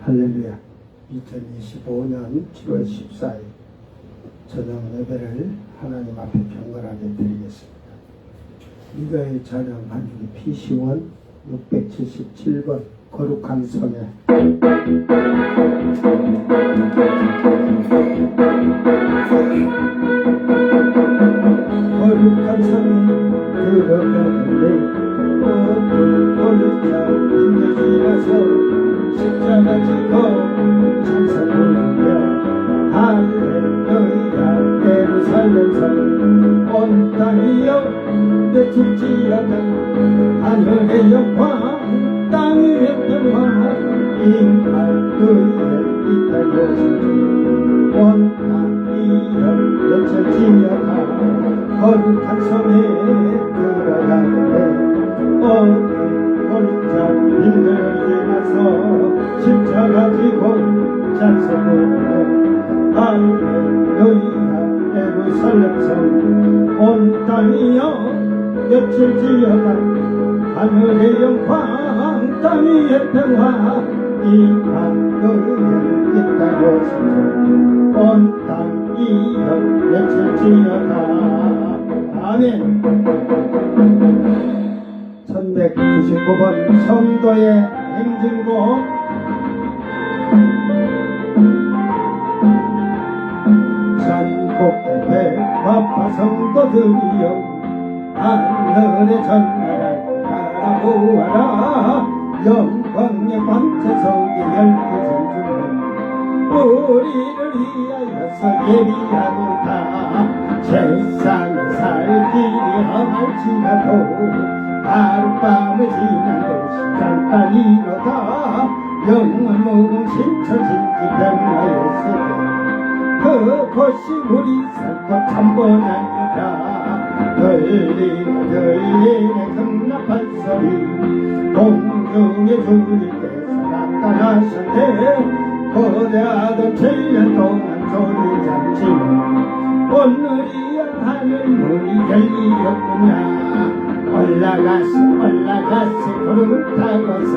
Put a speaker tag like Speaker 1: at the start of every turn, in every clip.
Speaker 1: 할렐루야. 2025년 7월 14일 저녁 예배를 하나님 앞에 경건하게 드리겠습니다. 이거의 찬양 반주기 PC1 677번 거룩한 성에 거룩한 성에 들어가는데 어떤 골차 인내시라서 십자가 지고 찬사 부르며 할렐루야 예루살렘 성 온 땅이여 내칠지어다 하늘의 영광 땅의 평화 임하루에 이 땅에 오시니 온 땅이여 내칠지어다 거룩한 성에 들어가는데 골짜 빈들에 가서 십자가 지고 찬사 부르며 할렐루야 예루살렘 성온 땅이여 엽칠지어다 하늘의 영광 땅위의 평화 임하루에 이 땅에 오시니 온 땅이여 엽칠지어다. 아멘. 1199번 성도의 행진곡. 산꼭대 백화파 성도들이여 하늘의 전나라를 바라보아라 영광의 광채석에 열두 진주는 우리를 위하여서 예비하노다. 세상에 살 길이 험할지라도 하룻밤을 지나도 시간까지로다 영원 무궁 신처진지 변화였으되 그것이 우리 삶과 참번합니다. 들리네 극락한 소리 공중의 주님께서 나타나셨네. 거대하던 7년 동안 소리 잠시는 오늘이야 하늘 문이 열리었구나. 올라가시 구름 타고서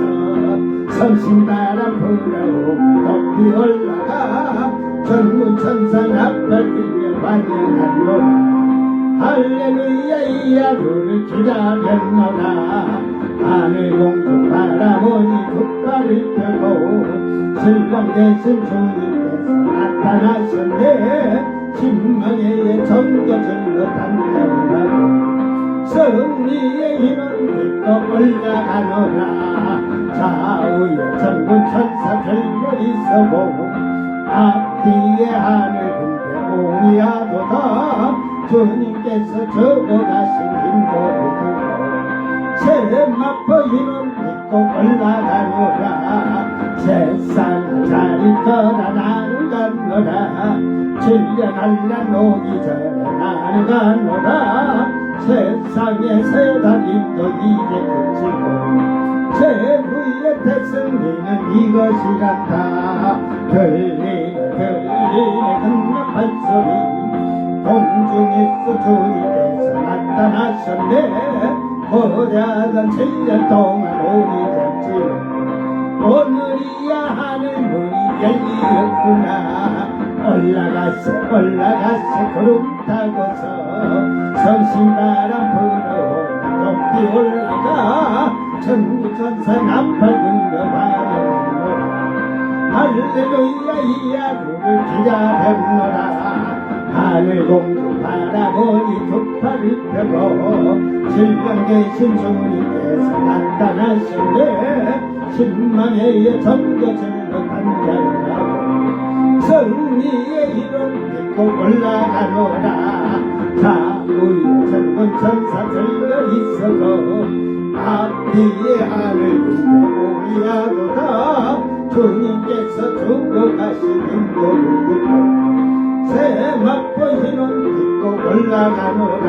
Speaker 1: 성신바람 불어오고 높이 올라가 전무천상 앞을 들며 환영하노라. 할렐루야 이 하루를 기다렸노라. 하늘 공중 바라보니 두 발을 펴고 신랑 되신 주님께서 나타나셨네. 신명의 전거절로 단장하고 승리의 힘은 믿고 올라가노라. 좌우에 전군 천사 별별이 서고 앞뒤에 하늘 군대 옹이하도다. 주님께서 저고 가신 인도를 두고 세마포 힘은 믿고 올라가노라. 세상 자리 떠나 나는 가노라. 7년 한란 오기 전에 나는 가노라. 세상의 새 달림도 이제 그치고 최후의 백성리는 이것이란다. 들리네 극락한 소리 공중에서 주님께서 나타나셨네. 거대하던 7년 동안 우리 잡지는 오늘이야 하늘 문이 열리었구나. 올라가세 구름 타고서 성신바람 불어오고 높이 올라가 천부천사 나팔 불며 환영하노라. 할렐루야 이 하루를 기다렸노라. 하늘 공중 바라보니 두 팔을 펴고 신령 계신 주님께서 나타나셨네. 신망의 전거절로 단장하고 승리의 이름 믿고 올라가노라. 좌우에 전군 천사 들려 있어도 앞뒤에 하늘 군대 오리하도다. 주님께서 주고 가신 인도를 듣고 세마포 힘은 믿고 올라가노라.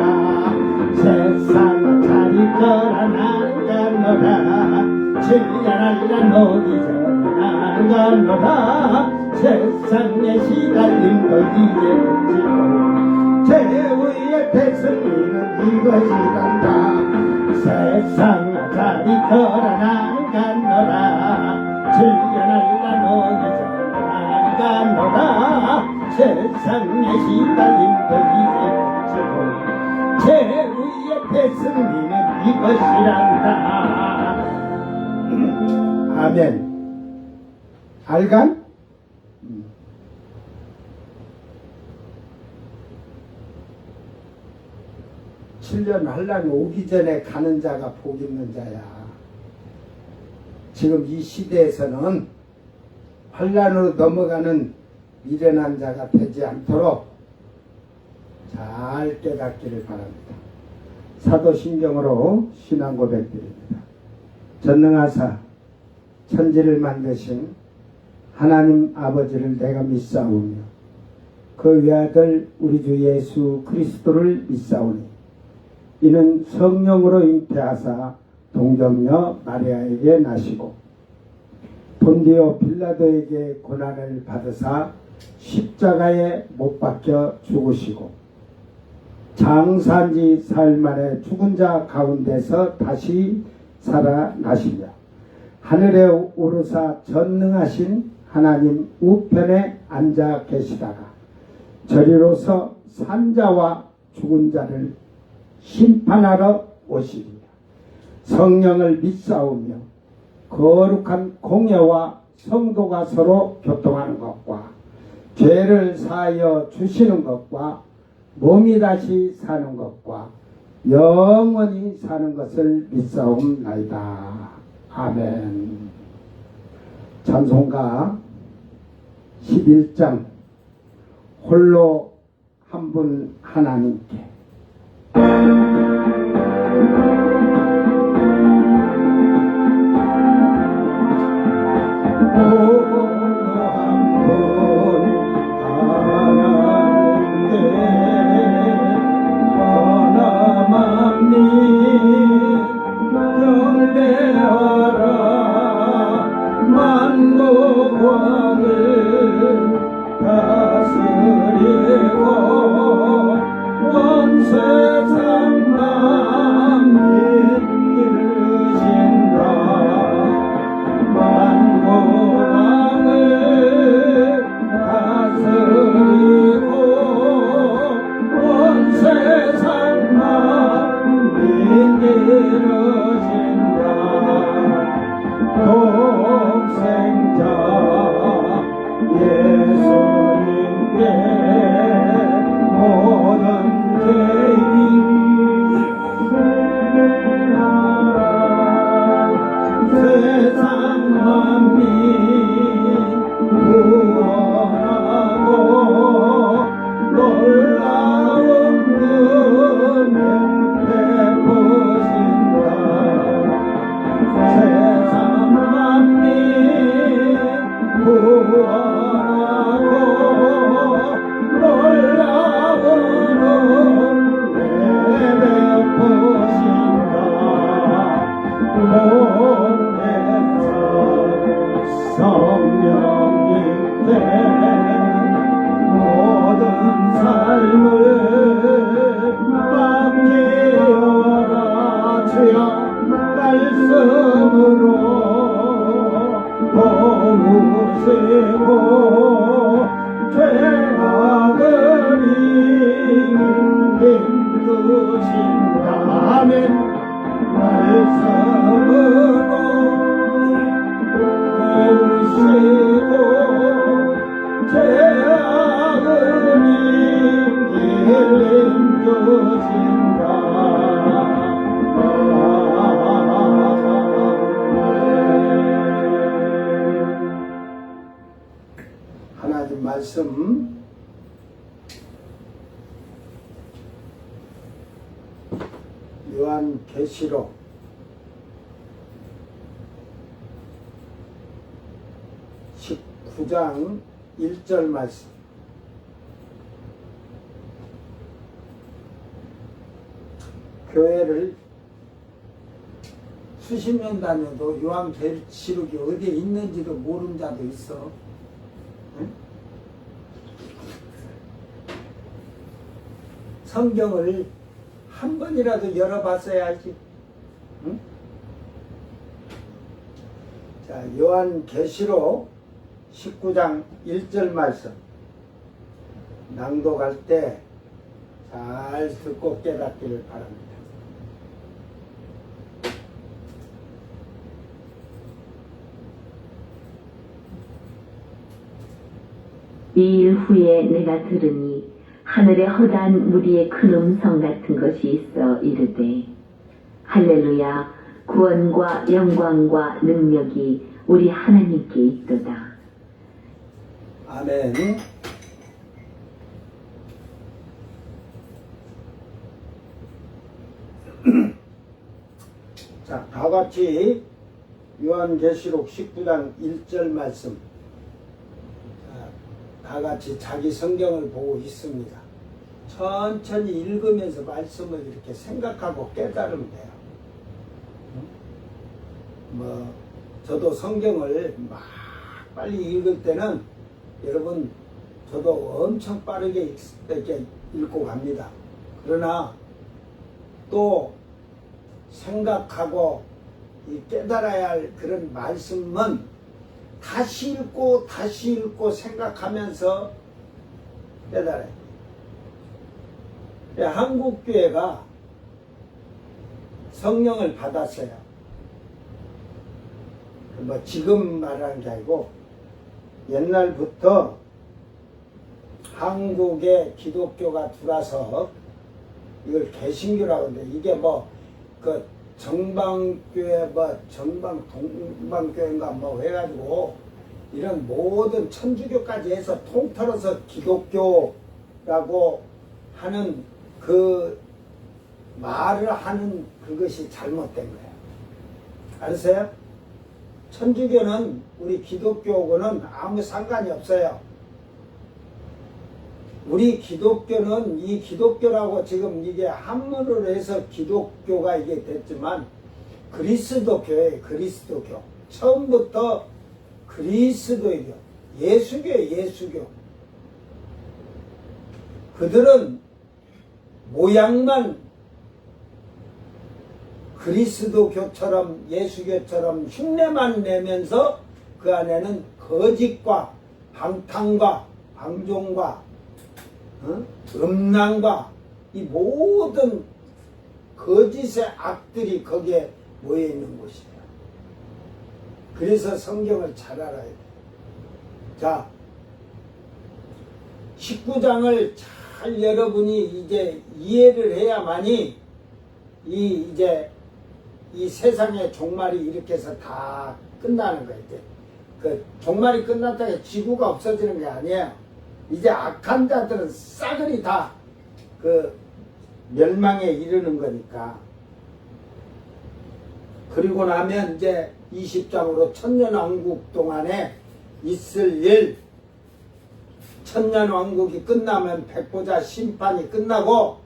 Speaker 1: 세상은 자리 떠나 나는 가노라. 7년 한란 오기 전에 나는 가노라. 세상의 시달림도 이제 그치고 최후의 백성이는 이것이란다. 세상 자리 떠나 나는 가노라. 즐겨날라 너희 전하가노라 세상에 시달림도 이제 그치고 최후의 배승리는 이것이란다. 아멘. 알간? 7년 환란이 오기 전에 가는 자가 복 있는 자야. 지금 이 시대에서는 환란으로 넘어가는 미련한 자가 되지 않도록 잘 깨닫기를 바랍니다. 사도신경으로 신앙 고백드립니다. 전능하사 천지를 만드신 하나님 아버지를 내가 믿사오며 그 외아들 우리 주 예수 그리스도를 믿사오니 이는 성령으로 잉태하사 동정녀 마리아에게 나시고 본디오 빌라도에게 고난을 받으사 십자가에 못 박혀 죽으시고 장사한 지 사흘 만에 죽은 자 가운데서 다시 살아나시며 하늘에 오르사 전능하신 하나님 우편에 앉아 계시다가 저리로서 산자와 죽은 자를 심판하러 오시리라. 성령을 믿사오며 거룩한 공예와 성도가 서로 교통하는 것과 죄를 사하여 주시는 것과 몸이 다시 사는 것과 영원히 사는 것을 믿사옵나이다. 아멘. 찬송가 11장 홀로 한 분 하나님께 하나님 말씀 요한계시록 19장 1절 말씀. 교회를 수십 년 다녀도 요한계시록이 어디에 있는지도 모르는 자도 있어. 응? 성경을 한 번이라도 열어봤어야지. 응? 자, 요한계시록 19장 1절 말씀 낭독할 때 잘 듣고 깨닫기를 바랍니다.
Speaker 2: 이 일 후에 내가 들으니 하늘에 허다한 무리의 큰 음성 같은 것이 있어 이르되 할렐루야 구원과 영광과 능력이 우리 하나님께 있도다.
Speaker 1: 아멘. 자, 다같이 요한계시록 19장 1절 말씀 다같이 자기 성경을 보고 있습니다. 천천히 읽으면서 말씀을 이렇게 생각하고 깨달으면 돼요. 저도 성경을 막 빨리 읽을 때는 여러분 저도 엄청 빠르게 이렇게 읽고 갑니다. 그러나 또 생각하고 깨달아야 할 그런 말씀은 다시 읽고 생각하면서 깨달아야 돼요. 한국교회가 성령을 받았어요. 지금 말하는 게 아니고 옛날부터 한국에 기독교가 들어와서 이걸 개신교라고 하는데 이게 정방교회 동방교회인가 해가지고 이런 모든 천주교까지 해서 통틀어서 기독교라고 하는 그 말을 하는 그것이 잘못된 거예요. 알았어요? 천주교는 우리 기독교하고는 아무 상관이 없어요. 우리 기독교는 이 기독교라고 지금 이게 한문으로 해서 기독교가 이게 됐지만 그리스도교예요. 그리스도교. 처음부터 그리스도교. 예수교예요. 예수교. 그들은 모양만 그리스도교처럼 예수교처럼 흉내만 내면서 그 안에는 거짓과 방탕과 방종과 음란과 이 모든 거짓의 악들이 거기에 모여 있는 곳이에요. 그래서 성경을 잘 알아야 돼요. 자, 19장을 잘 여러분이 이제 이해를 해야만이 이제 이 세상의 종말이 이렇게 해서 다 끝나는 거예요. 이제 그 종말이 끝났다고 지구가 없어지는 게 아니에요. 이제 악한 자들은 싸그리 다 그 멸망에 이르는 거니까. 그리고 나면 이제 20장으로 천년왕국 동안에 있을 일, 천년왕국이 끝나면 백보자 심판이 끝나고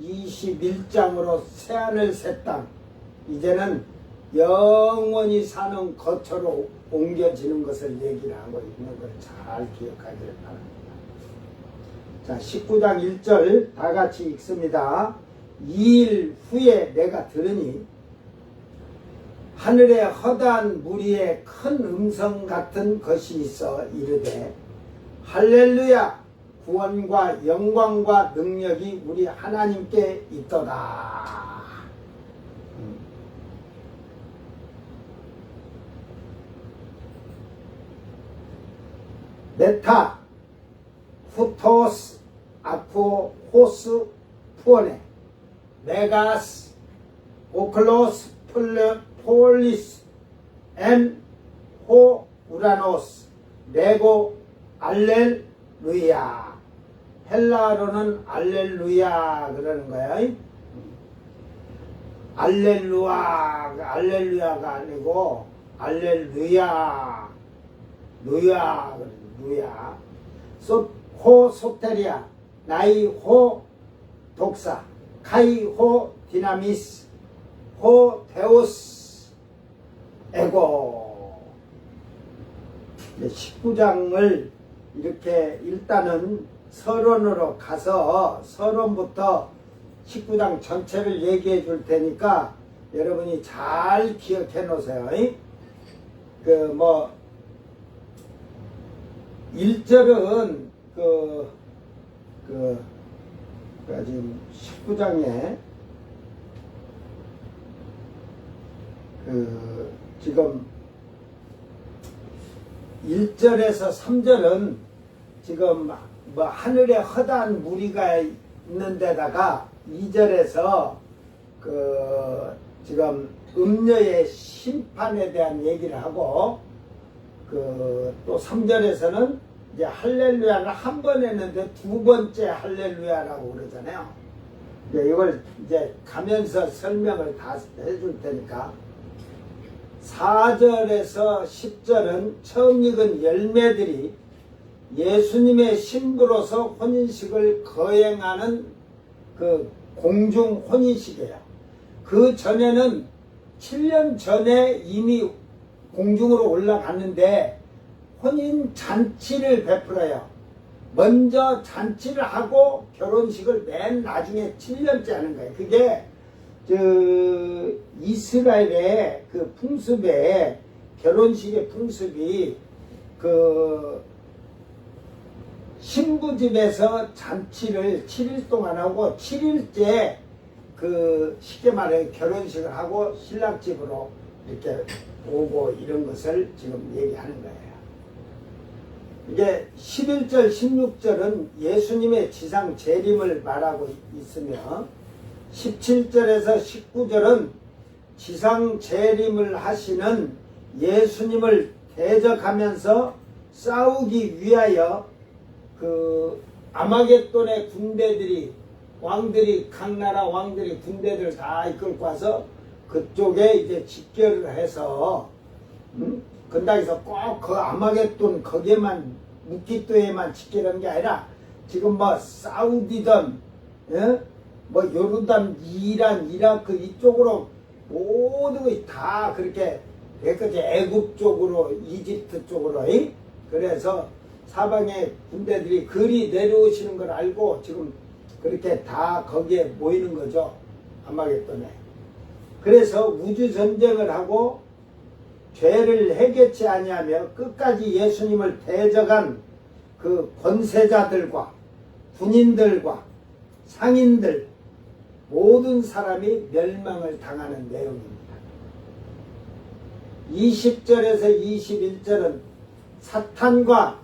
Speaker 1: 21장으로 새하늘 새 땅, 이제는 영원히 사는 거처로 옮겨지는 것을 얘기를 하고 있는 걸 잘 기억하기를 바랍니다. 자, 19장 1절 다 같이 읽습니다. 2일 후에 내가 들으니 하늘에 허다한 무리의 큰 음성 같은 것이 있어 이르되 할렐루야 구원과 영광과 능력이 우리 하나님께 있도다. 메타 후토스 아쿠 호스 푸오네 메가스 오클로스 폴리스 엔 호 우라노스 네고 알렐루야. 헬라어로는 알렐루야 그러는 거야. 알렐루야가 아니고 알렐루야 루야 호 소테리아 나이 호 독사 카이 호 디나미스 호 데우스 에고. 19장을 이렇게 일단은 서론으로 가서 서론부터 19장 전체를 얘기해 줄 테니까 여러분이 잘 기억해 놓으세요. 그 뭐 1절은 지금 19장에 지금 1절에서 3절은 지금 뭐 하늘에 허다한 무리가 있는 데다가 2절에서 지금 음녀의 심판에 대한 얘기를 하고 또 3절에서는 이제 할렐루야를 한 번 했는데 두 번째 할렐루야라고 그러잖아요. 이걸 이제 가면서 설명을 다 해줄 테니까 4절에서 10절은 처음 익은 열매들이 예수님의 신부로서 혼인식을 거행하는 그 공중 혼인식이에요. 그 전에는 7년 전에 이미 공중으로 올라갔는데 혼인 잔치를 베풀어요. 먼저 잔치를 하고 결혼식을 맨 나중에 7년째 하는 거예요. 그게 이스라엘의 그 풍습에 결혼식의 풍습이 신부 집에서 잔치를 7일 동안 하고 7일째 쉽게 말해 결혼식을 하고 신랑 집으로 이렇게 오고 이런 것을 지금 얘기하는 거예요. 이게 11절 16절은 예수님의 지상 재림을 말하고 있으며 17절에서 19절은 지상 재림을 하시는 예수님을 대적하면서 싸우기 위하여 아마겟돈의 군대들이 왕들이 각 나라 왕들이 군대들 다 이끌고 와서 그쪽에 이제 집결을 해서 근당에서 꼭 그 아마겟돈 거기에만 묵기도에만 집결하는 게 아니라 지금 뭐 사우디든 뭐 요르단, 이란, 이라크 이쪽으로 모든 것이 다 그렇게 여기까지 애굽 쪽으로 이집트 쪽으로 그래서 사방의 군대들이 그리 내려오시는 걸 알고 지금 그렇게 다 거기에 모이는 거죠. 아마겟돈에. 그래서 우주 전쟁을 하고 죄를 해결치 아니하며 끝까지 예수님을 대적한 그 권세자들과 군인들과 상인들 모든 사람이 멸망을 당하는 내용입니다. 20절에서 21절은 사탄과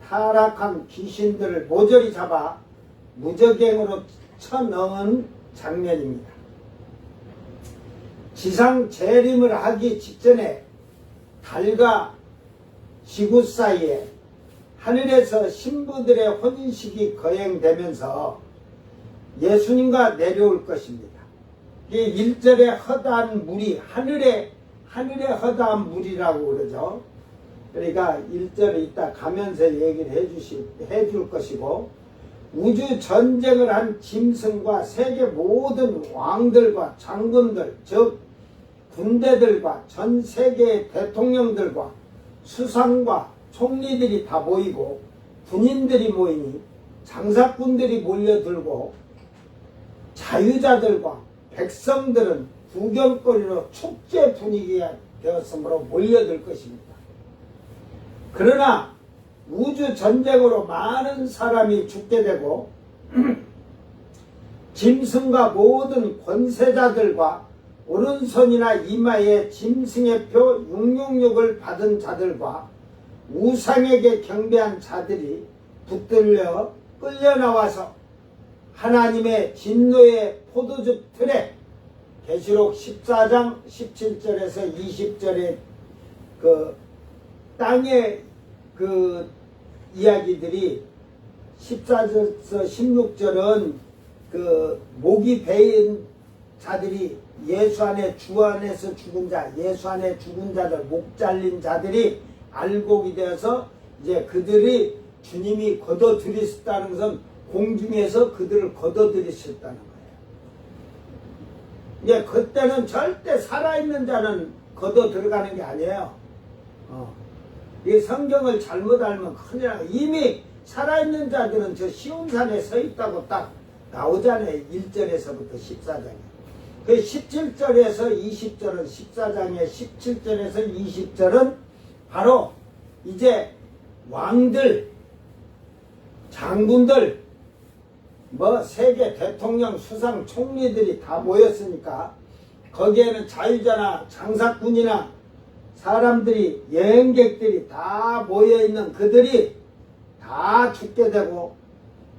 Speaker 1: 타락한 귀신들을 모조리 잡아 무적행으로 쳐넣은 장면입니다. 지상 재림을 하기 직전에 달과 지구 사이에 하늘에서 신부들의 혼인식이 거행되면서 예수님과 내려올 것입니다. 이 1절에 허다한 물이 하늘에 허다한 물이라고 그러죠. 그러니까 1절에 이따 가면서 얘기를 해줄 것이고 우주 전쟁을 한 짐승과 세계 모든 왕들과 장군들 즉 군대들과 전 세계의 대통령들과 수상과 총리들이 다 모이고 군인들이 모이니 장사꾼들이 몰려들고 자유자들과 백성들은 구경거리로 축제 분위기가 되었으므로 몰려들 것입니다. 그러나 우주 전쟁으로 많은 사람이 죽게 되고 짐승과 모든 권세자들과 오른손이나 이마에 짐승의 표 666을 받은 자들과 우상에게 경배한 자들이 붙들려 끌려나와서 하나님의 진노의 포도즙 틀에 계시록 14장 17절에서 20절의 그 땅의 그 이야기들이 14절에서 16절은 그 목이 베인 자들이 예수 안에 주 안에서 죽은 자, 예수 안에 죽은 자들, 목 잘린 자들이 알곡이 되어서 이제 그들이 주님이 걷어들이셨다는 것은 공중에서 그들을 걷어들이셨다는 거예요. 이제 그때는 절대 살아있는 자는 걷어 들어가는 게 아니에요. 이 성경을 잘못 알면 큰일 나요. 이미 살아있는 자들은 저 시온산에 서 있다고 딱 나오잖아요. 1절에서부터 14장에. 그 17절에서 20절은 14장에 17절에서 20절은 바로 이제 왕들, 장군들, 뭐 세계 대통령, 수상, 총리들이 다 모였으니까 거기에는 자유자나 장사꾼이나 사람들이, 여행객들이 다 모여있는 그들이 다 죽게 되고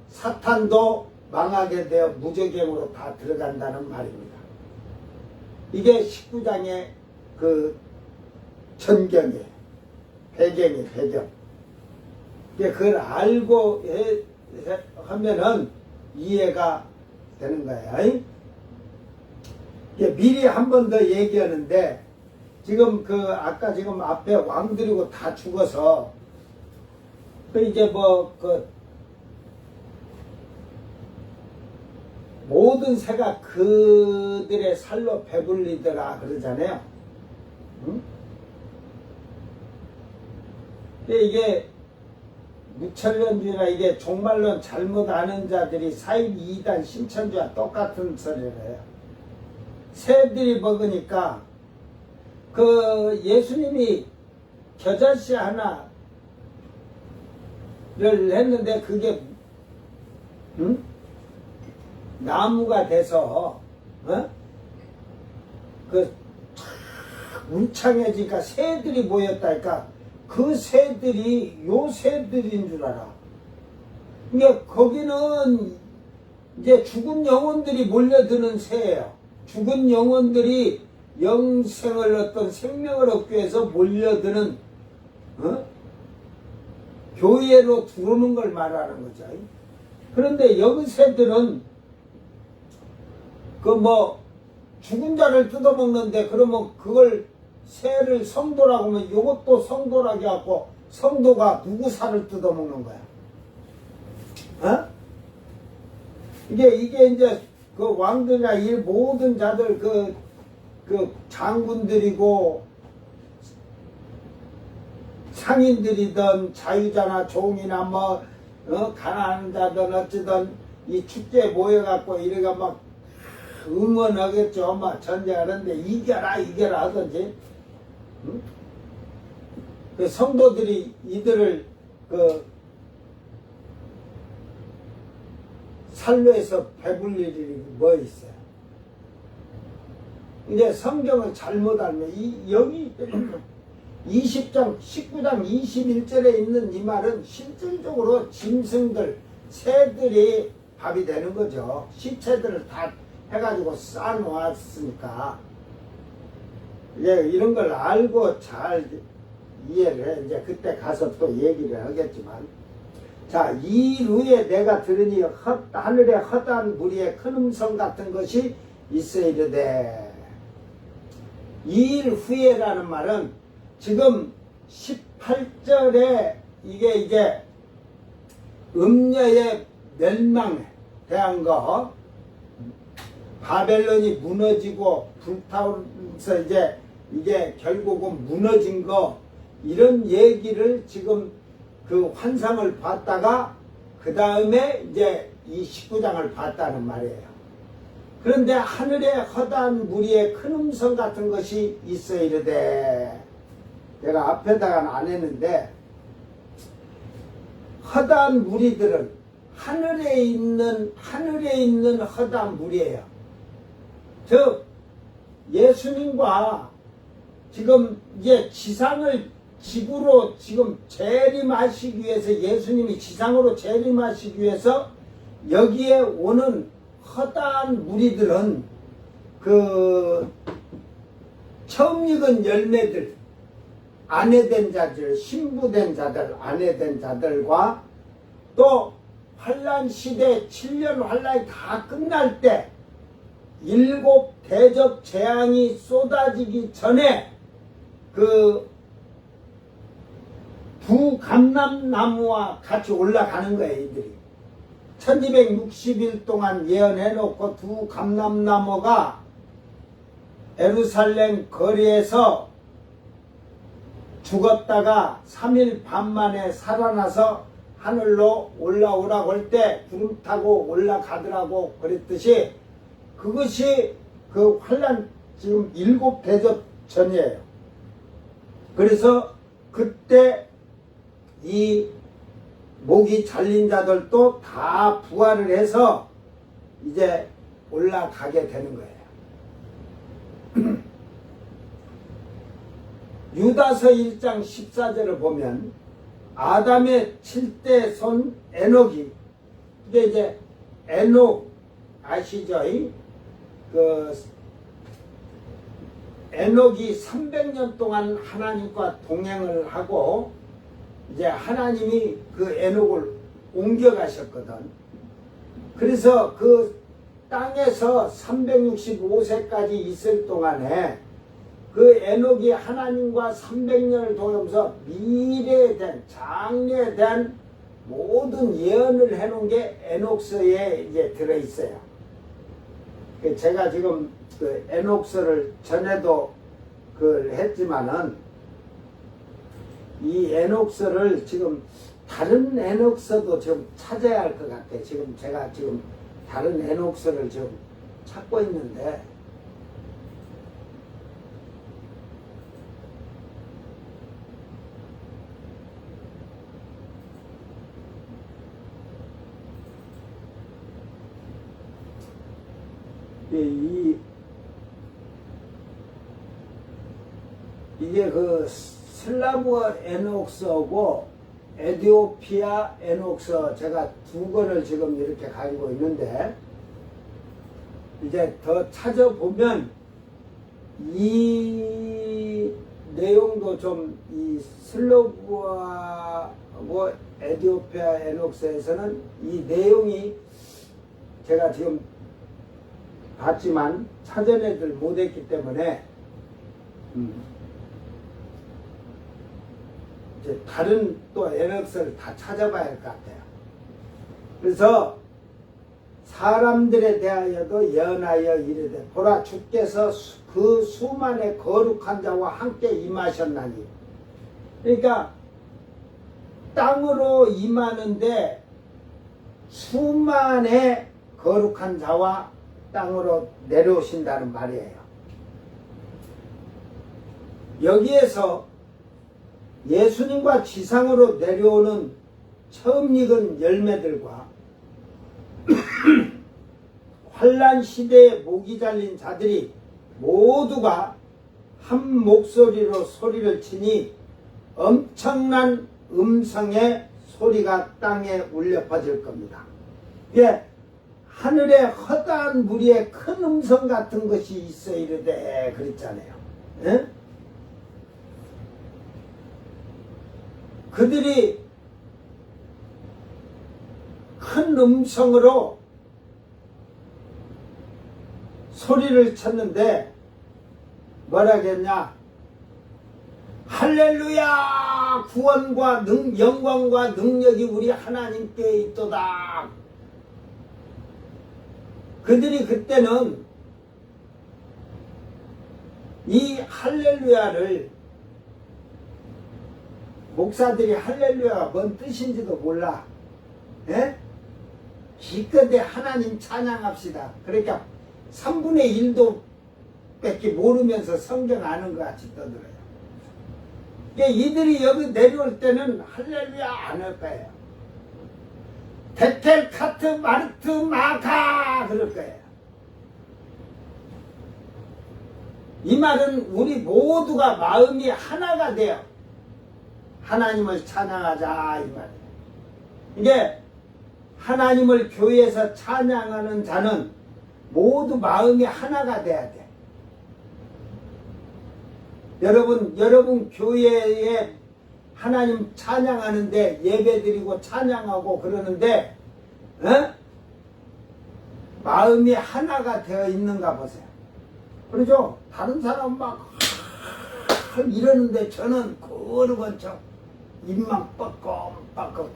Speaker 1: 사탄도 망하게 되어 무저갱으로 다 들어간다는 말입니다. 이게 19장의 그 전경이에요. 배경이 배경. 그걸 알고 하면은 이해가 되는 거예요. 미리 한 번 더 얘기하는데 지금 그 아까 지금 앞에 왕들이고 다 죽어서 그 이제 뭐 그 모든 새가 그들의 살로 배불리더라 그러잖아요. 응? 근데 이게 무천년주의나 이게 종말론 잘못 아는 자들이 사일 이단 신천주와 똑같은 소리를 해요. 새들이 먹으니까 그 예수님이 겨자씨 하나를 했는데 그게 나무가 돼서 그 울창해지니까 새들이 모였다니까 그 새들이 요 새들인 줄 알아. 그러니까 거기는 이제 죽은 영혼들이 몰려드는 새예요. 죽은 영혼들이 영생을 어떤 생명을 얻기 위해서 몰려드는 교회로 들어오는 걸 말하는 거죠. 그런데 여기 새들은 그 뭐 죽은 자를 뜯어먹는데 그러면 그걸 새를 성도라고 하면 이것도 성도라고 하고 성도가 누구 살을 뜯어먹는 거야? 이게 이제 그 왕들이나 이 모든 자들 그 장군들이고 상인들이든 자유자나 종이나 뭐 가난한 자든 어찌든 이 축제에 모여갖고 이래가 막 응원하겠죠. 막 전쟁하는데 이겨라 하든지. 그 성도들이 이들을 그 살로에서 배불릴 일이 뭐 있어요? 이제 성경을 잘못 알면 여기 20장 19장 21절에 있는 이 말은 실질적으로 짐승들 새들이 밥이 되는 거죠. 시체들을 다 해가지고 쌓아놓았으니까 이런 걸 알고 잘 이해를 해. 이제 그때 가서 또 얘기를 하겠지만, 자, 이 후에 내가 들으니 하늘에 허다한 무리의 큰 음성 같은 것이 있으리되, 이 후에라는 말은 지금 18절에 이게 이제 음녀의 멸망에 대한 거, 바벨론이 무너지고 불타오르면서 이제 이게 결국은 무너진 거, 이런 얘기를 지금 그 환상을 봤다가 그 다음에 이제 이 19장을 봤다는 말이에요. 그런데 하늘에 허다한 무리의 큰 음성 같은 것이 있어 이르되, 내가 앞에다가는 안 했는데 허다한 무리들은 하늘에 있는 허다한 무리예요. 즉 예수님과 지금 이제 지구로 지금 재림하시기 위해서, 예수님이 지상으로 재림하시기 위해서 여기에 오는 허다한 무리들은 그 처음 익은 열매들, 아내된 자들, 신부된 자들, 아내된 자들과 또 환란 시대 7년 환란이 다 끝날 때 7 대접 재앙이 쏟아지기 전에 그 두감람나무와 같이 올라가는 거예요. 이들이 1260일 동안 예언해놓고 두감람나무가 예루살렘 거리에서 죽었다가 3일 반 만에 살아나서 하늘로 올라오라고 할 때 구름 타고 올라가더라고 그랬듯이, 그것이 그 환란 지금 7 대접 전이에요. 그래서 그때 이 목이 잘린 자들도 다 부활을 해서 이제 올라가게 되는 거예요. 유다서 1장 14절을 보면 아담의 7대 손 에녹이, 근데 이제 에녹 아시죠? 그 에녹이 300년 동안 하나님과 동행을 하고 이제 하나님이 그 에녹을 옮겨가셨거든. 그래서 그 땅에서 365세까지 있을 동안에 그 에녹이 하나님과 300년을 동하면서 미래에 대한, 장래에 대한 모든 예언을 해놓은 게 에녹서에 이제 들어있어요. 제가 지금 그 에녹서를 전에도 했지만은 이 에녹서를 지금 다른 에녹서도 좀 찾아야 할 것 같아요. 지금 제가 다른 에녹서를 좀 찾고 있는데 이게 그 슬라브 에녹서고 에티오피아 에녹서, 제가 두 권을 지금 이렇게 가지고 있는데 이제 더 찾아보면 이 내용도 좀 이 슬로브하고 에티오피아 에녹서에서는 이 내용이 제가 지금 봤지만 찾아내들 못했기 때문에 이제 다른 또 에녹서를 다 찾아봐야 할 것 같아요. 그래서 사람들에 대하여도 예언하여 이르되 보라 주께서 그 수만의 거룩한 자와 함께 임하셨나니, 그러니까 땅으로 임하는데 수만의 거룩한 자와 땅으로 내려오신다는 말이에요. 여기에서 예수님과 지상으로 내려오는 처음 익은 열매들과 환난 시대에 목이 잘린 자들이 모두가 한 목소리로 소리를 치니 엄청난 음성의 소리가 땅에 울려 퍼질 겁니다. 이게 하늘에 허다한 무리에 큰 음성 같은 것이 있어 이르되 그랬잖아요. 예? 그들이 큰 음성으로 소리를 쳤는데 뭐라겠냐? 할렐루야! 구원과 영광과 능력이 우리 하나님께 있도다. 그들이 그때는 이 할렐루야를, 목사들이 할렐루야가 뭔 뜻인지도 몰라. 예? 기껏해 하나님 찬양합시다. 그러니까 3분의 1도 밖에 모르면서 성경 아는 것 같이 떠들어요. 그러니까 이들이 여기 내려올 때는 할렐루야 안 할 거예요. 베텔, 카트, 마르트, 마카 그럴 거예요. 이 말은 우리 모두가 마음이 하나가 돼요. 하나님을 찬양하자 이 말이에요. 이게 하나님을 교회에서 찬양하는 자는 모두 마음이 하나가 돼야 돼. 여러분 교회에 하나님 찬양하는데 예배드리고 찬양하고 그러는데 마음이 하나가 되어 있는가 보세요. 그러죠? 다른 사람 막 이러는데 저는 그러건 척 입만 뻑뻑뻑뻑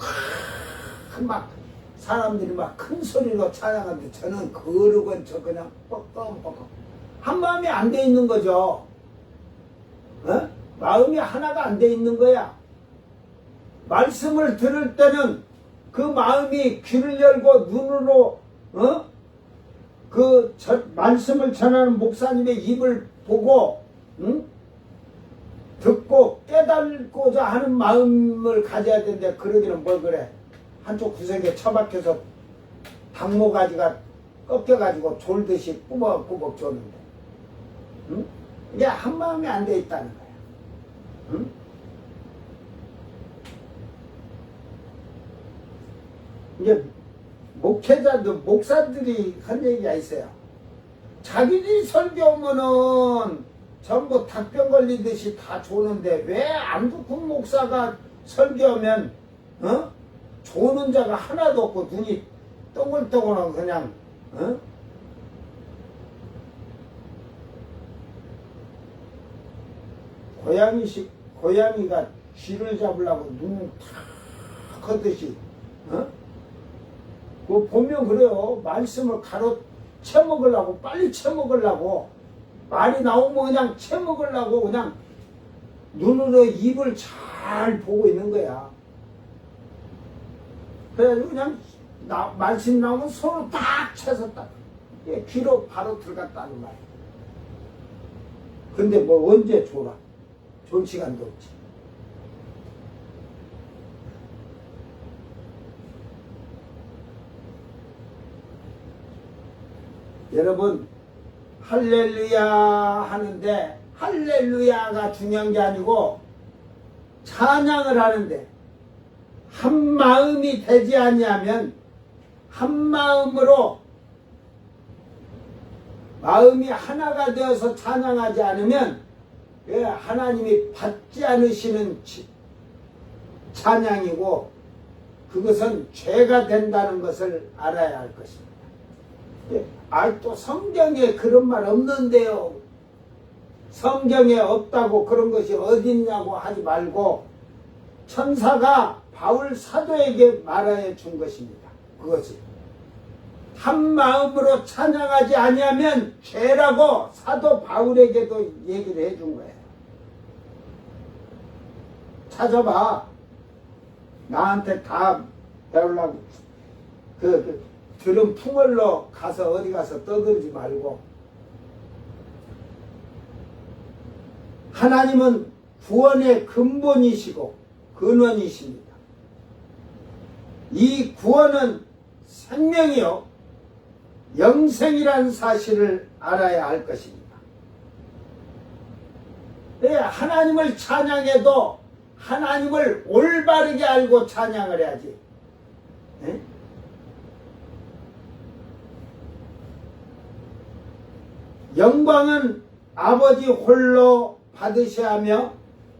Speaker 1: 막 사람들이 막 큰 소리로 찬양하는데 저는 그러건 척 그냥 뻑뻑뻑 한 마음이 안 돼 있는 거죠. 마음이 하나가 안 돼 있는 거야. 말씀을 들을 때는 그 마음이 귀를 열고 눈으로 말씀을 전하는 목사님의 입을 보고 듣고 깨달고자 하는 마음을 가져야 되는데 그러기는 뭘 그래. 한쪽 구석에 처박혀서 당모가지가 꺾여가지고 졸듯이 꾸벅꾸벅 조는데, 응? 이게 한마음이 안 돼 있다는 거야. 응? 이게 목사들이 한 얘기가 있어요. 자기들이 설교하면은 전부 닭병 걸리듯이 다 조는데 왜 안두훈 목사가 설교하면 조는 자가 하나도 없고 눈이 동글동글하고 그냥 고양이가 쥐를 잡으려고 눈을 탁 걷듯이 그거 보면 그래요. 말씀을 가로 채먹으려고 빨리 채먹으려고 말이 나오면 그냥 채먹으려고 그냥 눈으로 입을 잘 보고 있는 거야. 그래가지고 그냥 말씀 나오면 손을 딱 채서 딱 귀로 바로 들어갔다는 말이야. 근데 뭐 언제 졸아? 졸 시간도 없지. 여러분 할렐루야 하는데 할렐루야가 중요한 게 아니고 찬양을 하는데 한 마음이 되지 아니하면 한 마음으로 마음이 하나가 되어서 찬양하지 않으면 하나님이 받지 않으시는 찬양이고 그것은 죄가 된다는 것을 알아야 할 것입니다. 또 성경에 그런 말 없는데요. 성경에 없다고 그런 것이 어딨냐고 하지 말고 천사가 바울 사도에게 말하여 준 것입니다. 그것이 한 마음으로 찬양하지 아니하면 죄라고 사도 바울에게도 얘기를 해준 거예요. 찾아봐. 나한테 다 배우려고 들은 풍월로 가서 어디 가서 떠들지 말고 하나님은 구원의 근본이시고 근원이십니다. 이 구원은 생명이요 영생이라는 사실을 알아야 할 것입니다. 하나님을 찬양해도 하나님을 올바르게 알고 찬양을 해야지. 영광은 아버지 홀로 받으셔야 하며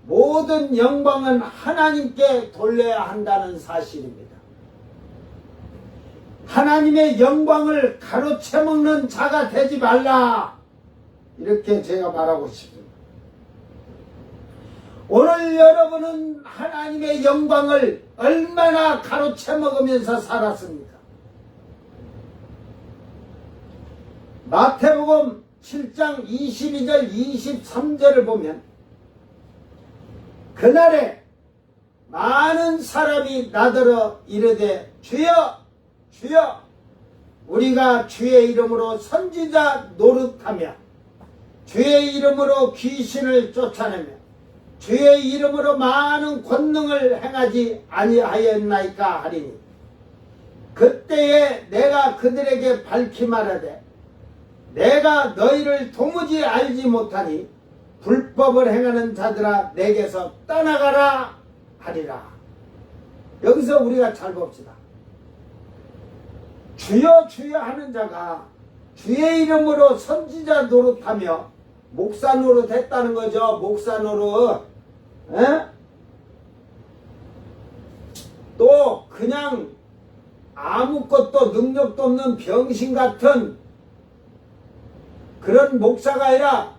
Speaker 1: 모든 영광은 하나님께 돌려야 한다는 사실입니다. 하나님의 영광을 가로채 먹는 자가 되지 말라. 이렇게 제가 말하고 싶습니다. 오늘 여러분은 하나님의 영광을 얼마나 가로채 먹으면서 살았습니까? 마태복음 7장 22절 23절을 보면 그날에 많은 사람이 나더러 이르되 주여 주여 우리가 주의 이름으로 선지자 노릇하며 주의 이름으로 귀신을 쫓아내며 주의 이름으로 많은 권능을 행하지 아니하였나이까 하리니 그때에 내가 그들에게 밝히 말하되 내가 너희를 도무지 알지 못하니 불법을 행하는 자들아 내게서 떠나가라 하리라. 여기서 우리가 잘 봅시다. 주여 주여 하는 자가 주의 이름으로 선지자 노릇하며 목사 노릇 했다는 거죠. 목사 노릇. 또 그냥 아무것도 능력도 없는 병신 같은 그런 목사가 아니라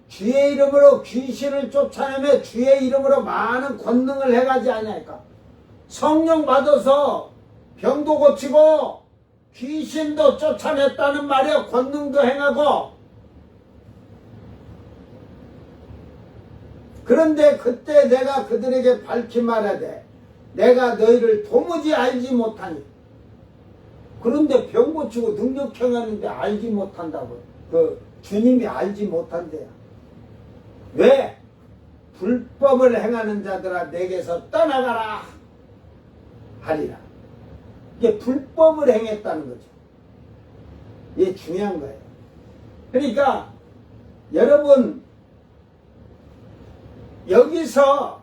Speaker 1: 주의 이름으로 귀신을 쫓아내며 주의 이름으로 많은 권능을 해가지 않냐니까. 성령 받아서 병도 고치고 귀신도 쫓아냈다는 말이야. 권능도 행하고. 그런데 그때 내가 그들에게 밝히 말하되 내가 너희를 도무지 알지 못하니. 그런데 병 고치고 능력 행하는데 알지 못한다고요. 주님이 알지 못한대요. 왜? 불법을 행하는 자들아 내게서 떠나가라 하리라. 이게 불법을 행했다는 거죠. 이게 중요한 거예요. 그러니까 여러분 여기서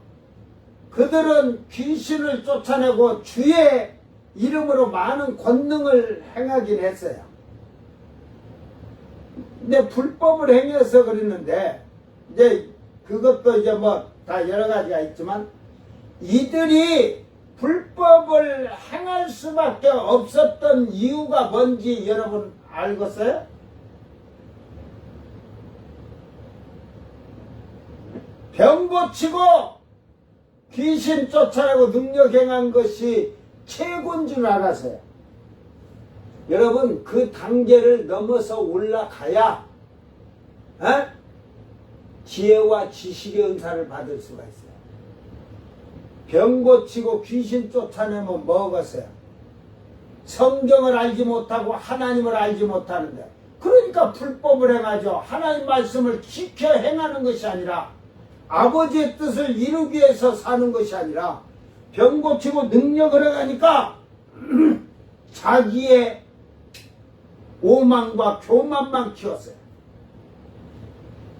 Speaker 1: 그들은 귀신을 쫓아내고 주의 이름으로 많은 권능을 행하긴 했어요. 근데 불법을 행해서 그랬는데 이제 그것도 이제 뭐 다 여러 가지가 있지만 이들이 불법을 행할 수밖에 없었던 이유가 뭔지 여러분 알겠어요? 병 고치고 귀신 쫓아내고 능력 행한 것이 최고인 줄 알았어요. 여러분 그 단계를 넘어서 올라가야 지혜와 지식의 은사를 받을 수가 있어요. 병 고치고 귀신 쫓아내면 뭐겠어요? 성경을 알지 못하고 하나님을 알지 못하는데 그러니까 불법을 행하죠. 하나님 말씀을 지켜 행하는 것이 아니라 아버지의 뜻을 이루기 위해서 사는 것이 아니라 병 고치고 능력을 행하니까 자기의 오만과 교만만 키웠어요.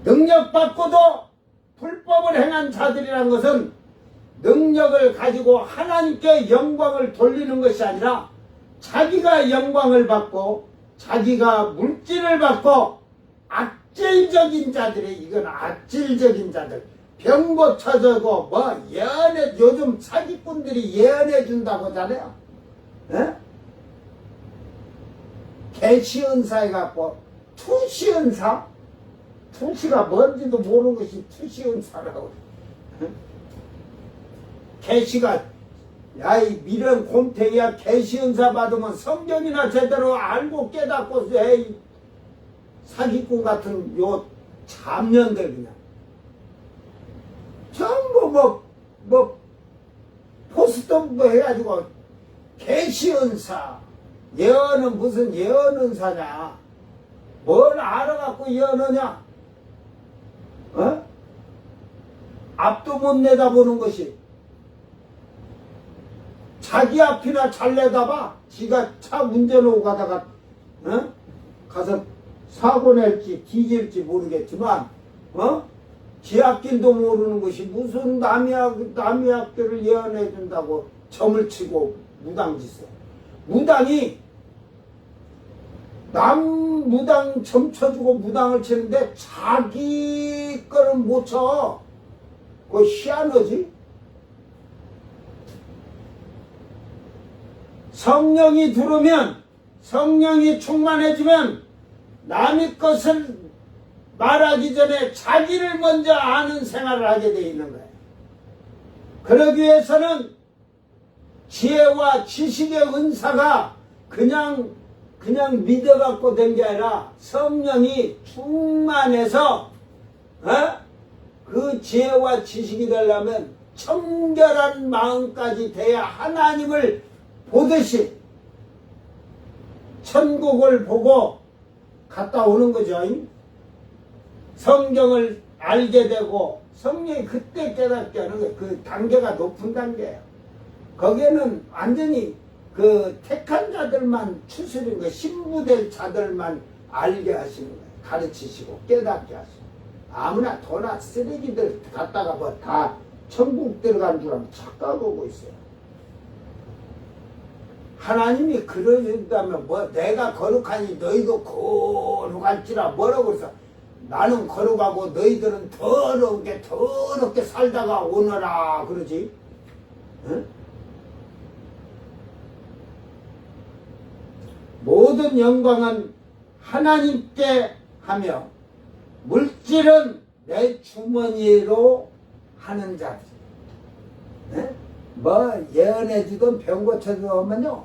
Speaker 1: 능력 받고도 불법을 행한 자들이란 것은 능력을 가지고 하나님께 영광을 돌리는 것이 아니라 자기가 영광을 받고 자기가 물질을 받고 악질적인 자들이 이건 악질적인 자들 병 고쳐주고 뭐 예언해 요즘 사기꾼들이 예언해 준다고 하잖아요. 개시은사 해갖고 투시은사? 투시가 뭔지도 모르는 것이 투시은사라고. 개시가 야이 미련 곰탱이야. 개시은사 받으면 성경이나 제대로 알고 깨닫고 에이 사기꾼 같은 요 잡년들 그냥 전부 뭐 포스트도 해가지고 개시은사 예언은 무슨 예언은사냐 뭘 알아갖고 예언하냐 앞도 못 내다보는 것이 자기 앞이나 잘 내다봐. 지가 차 운전하고 가다가 가서 사고 낼지 뒤질지 모르겠지만 지 앞길도 모르는 것이 무슨 남의 앞길을 예언해 준다고 점을 치고 무당짓어. 무당이 남 무당 점 쳐주고 무당을 치는데 자기 거는 못 쳐. 그거 희한하지? 성령이 들어오면 성령이 충만해지면 남의 것을 말하기 전에 자기를 먼저 아는 생활을 하게 돼 있는 거예요. 그러기 위해서는 지혜와 지식의 은사가 그냥 믿어갖고 된 게 아니라 성령이 충만해서 그 지혜와 지식이 되려면 청결한 마음까지 돼야 하나님을 보듯이 천국을 보고 갔다 오는 거죠. 성경을 알게 되고 성령이 그때 깨닫게 하는 거예요. 그 단계가 높은 단계예요. 거기에는 완전히 그 택한 자들만 추스린 거예요. 신부될 자들만 알게 하시는 거예요. 가르치시고 깨닫게 하시고. 아무나 도나 쓰레기들 갖다가 뭐 다 천국 들어간 줄 알고 착각하고 있어요. 하나님이 그러신다면 뭐 내가 거룩하니 너희도 거룩할지라 뭐라고 그래서 나는 거룩하고 너희들은 더럽게 살다가 오너라 그러지. 응? 모든 영광은 하나님께 하며 물질은 내 주머니로 하는 자지. 네? 뭐 예언해 주든 병 고쳐주든 하면요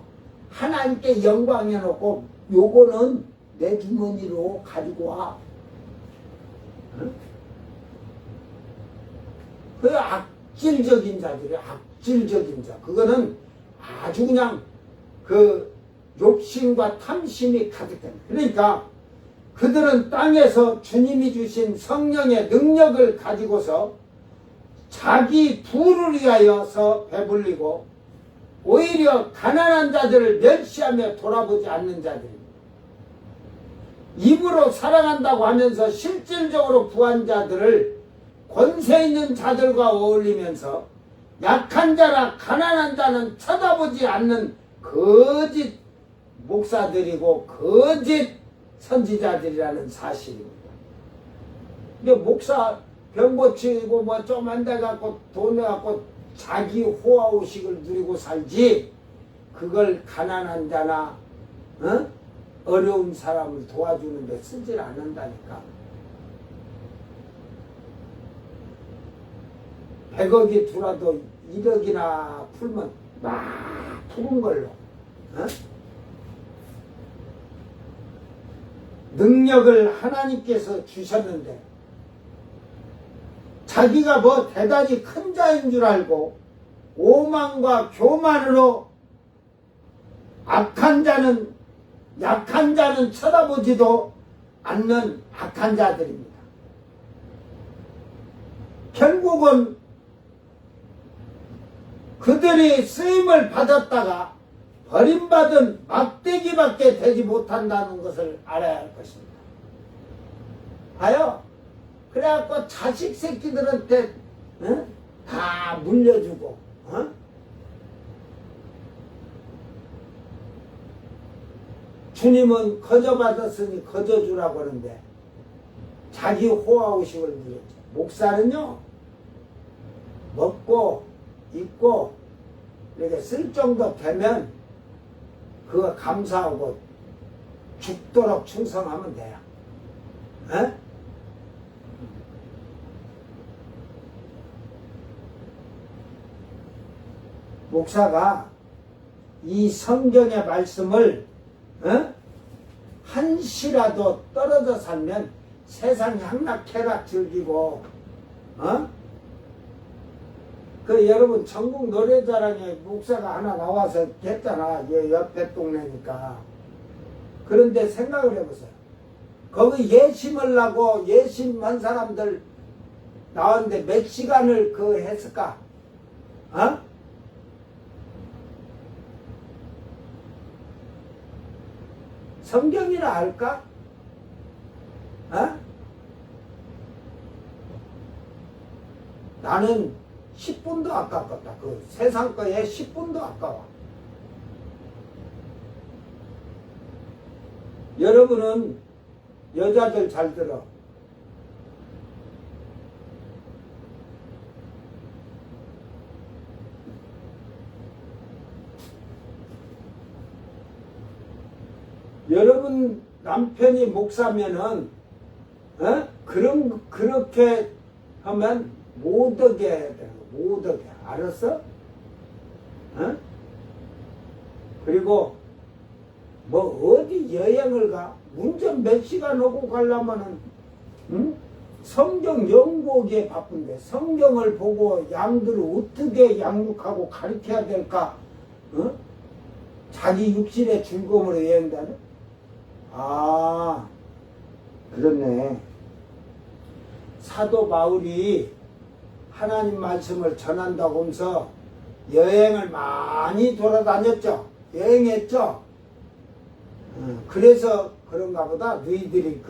Speaker 1: 하나님께 영광 해놓고 요거는 내 주머니로 가지고 와. 네? 그 악질적인 자들이 악질적인 자 그거는 아주 그냥 그 욕심과 탐심이 가득한. 그러니까 그들은 땅에서 주님이 주신 성령의 능력을 가지고서 자기 부를 위하여서 배불리고 오히려 가난한 자들을 멸시하며 돌아보지 않는 자들입니다. 입으로 사랑한다고 하면서 실질적으로 부한 자들을 권세 있는 자들과 어울리면서 약한 자나 가난한 자는 쳐다보지 않는 거짓 목사들이고 거짓 선지자들이라는 사실입니다. 근데 목사 병 고치고 뭐 좀 안 돼갖고 돈 내갖고 자기 호화우식을 누리고 살지 그걸 가난한 자나 어려운 사람을 도와주는 데 쓰질 않는다니까. 100억이 들어도 1억이나 풀면 막 푸른 걸로 능력을 하나님께서 주셨는데 자기가 뭐 대단히 큰 자인 줄 알고 오만과 교만으로 약한 자는 쳐다보지도 않는 악한 자들입니다. 결국은 그들이 쓰임을 받았다가 버림받은 막대기밖에 되지 못한다는 것을 알아야 할 것입니다. 봐요. 그래갖고 자식 새끼들한테 다 물려주고 주님은 거저받았으니 거저주라고 하는데 자기 호화우식을 누렸죠. 목사는요 먹고 입고 이렇게 쓸 정도 되면 그거 감사하고 죽도록 충성하면 돼요. 에? 목사가 이 성경의 말씀을 한시라도 떨어져 살면 세상 향락쾌락 즐기고 그 여러분 전국 노래자랑에 목사가 하나 나와서 했잖아. 옆에 동네니까. 그런데 생각을 해보세요. 거기 예심하려고 예심한 사람들 나왔는데 몇 시간을 그 했을까? 성경이나 알까? 나는 10분도 아깝다. 그 세상 거에 10분도 아까워. 여러분은 여자들 잘 들어. 여러분 남편이 목사면은 그렇게 하면 못 오게 해야 되는 거. 못 오게. 알았어? 그리고 뭐 어디 여행을 가? 운전 몇 시간 오고 가려면은 성경 연구하기에 바쁜데 성경을 보고 양들을 어떻게 양육하고 가르쳐야 될까? 자기 육신의 즐거움으로 여행다네? 아, 그렇네. 사도 바울이 하나님 말씀을 전한다고 하면서 여행을 많이 돌아다녔죠. 여행했죠. 그래서 그런가 보다. 너희들이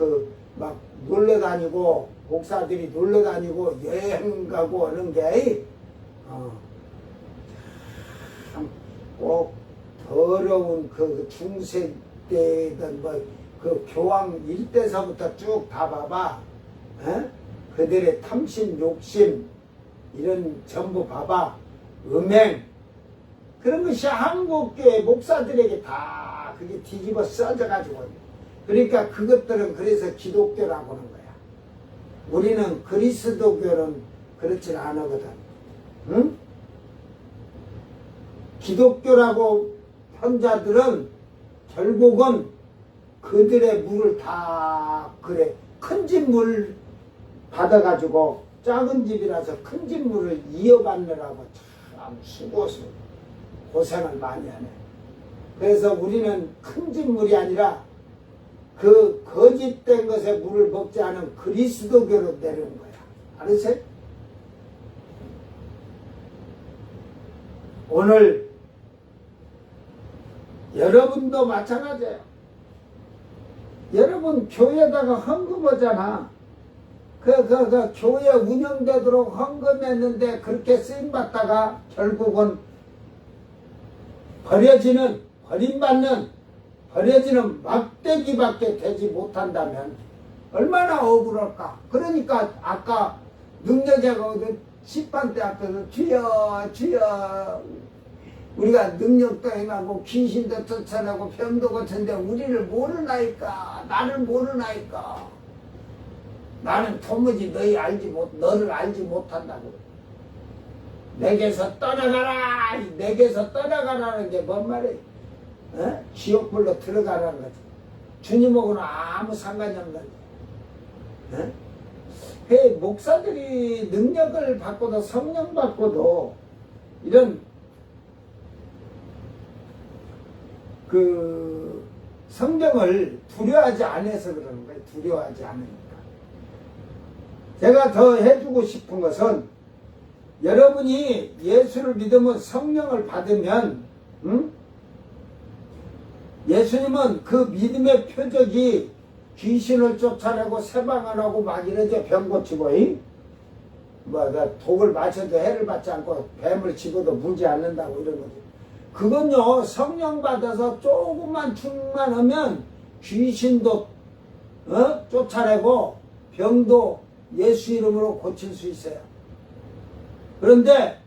Speaker 1: 막 놀러다니고 목사들이 놀러다니고 여행 가고 하는 게 꼭 더러운 그 중세 때든 그 교황 일대서부터 쭉 다 봐봐. 그들의 탐심, 욕심 이런 전부 봐봐. 음행 그런 것이 한국교회 목사들에게 다 그게 뒤집어 써져가지고 그러니까 그것들은 그래서 기독교라고 하는 거야. 우리는 그리스도교는 그렇지 않거든. 응? 기독교라고 한 자들은 결국은 그들의 물을 다 그래 큰 집 물 받아가지고 작은 집이라서 큰 집 물을 이어받느라고 참 수고서 고생을 많이 하네. 그래서 우리는 큰 집 물이 아니라 그 거짓된 것에 물을 먹지 않은 그리스도교로 내려온 거야. 알았어요? 오늘 여러분도 마찬가지예요. 여러분 교회에다가 헌금하잖아. 그 교회 운영되도록 헌금했는데 그렇게 쓰임받다가 결국은 버려지는 막대기밖에 되지 못한다면 얼마나 억울할까. 그러니까 아까 능력자가 심판대 앞에서 주여 주여 우리가 능력도 행하고 귀신도 쫓아내고 병도 고쳤는데 우리를 모르나이까. 나를 모르나이까. 나는 도무지 너를 알지 못한다고. 내게서 떠나가라. 내게서 떠나가라는 게 뭔 말이에요? 어? 지옥불로 들어가라는 거지. 주님하고는 아무 상관이 없는 거지. 어? 목사들이 능력을 받고도 성령 받고도 이런 그 성경을 두려워하지 않아서 그러는 거예요. 두려워하지 않으니까. 제가 더 해주고 싶은 것은 여러분이 예수를 믿으면 성령을 받으면 예수님은 그 믿음의 표적이 귀신을 쫓아내고 세방하고 막 이러죠. 병 고치고 독을 마셔도 해를 받지 않고 뱀을 집어도 물지 않는다고 이런 거죠. 그건요 성령 받아서 조금만 충만하면 귀신도 쫓아내고 병도 예수 이름으로 고칠 수 있어요. 그런데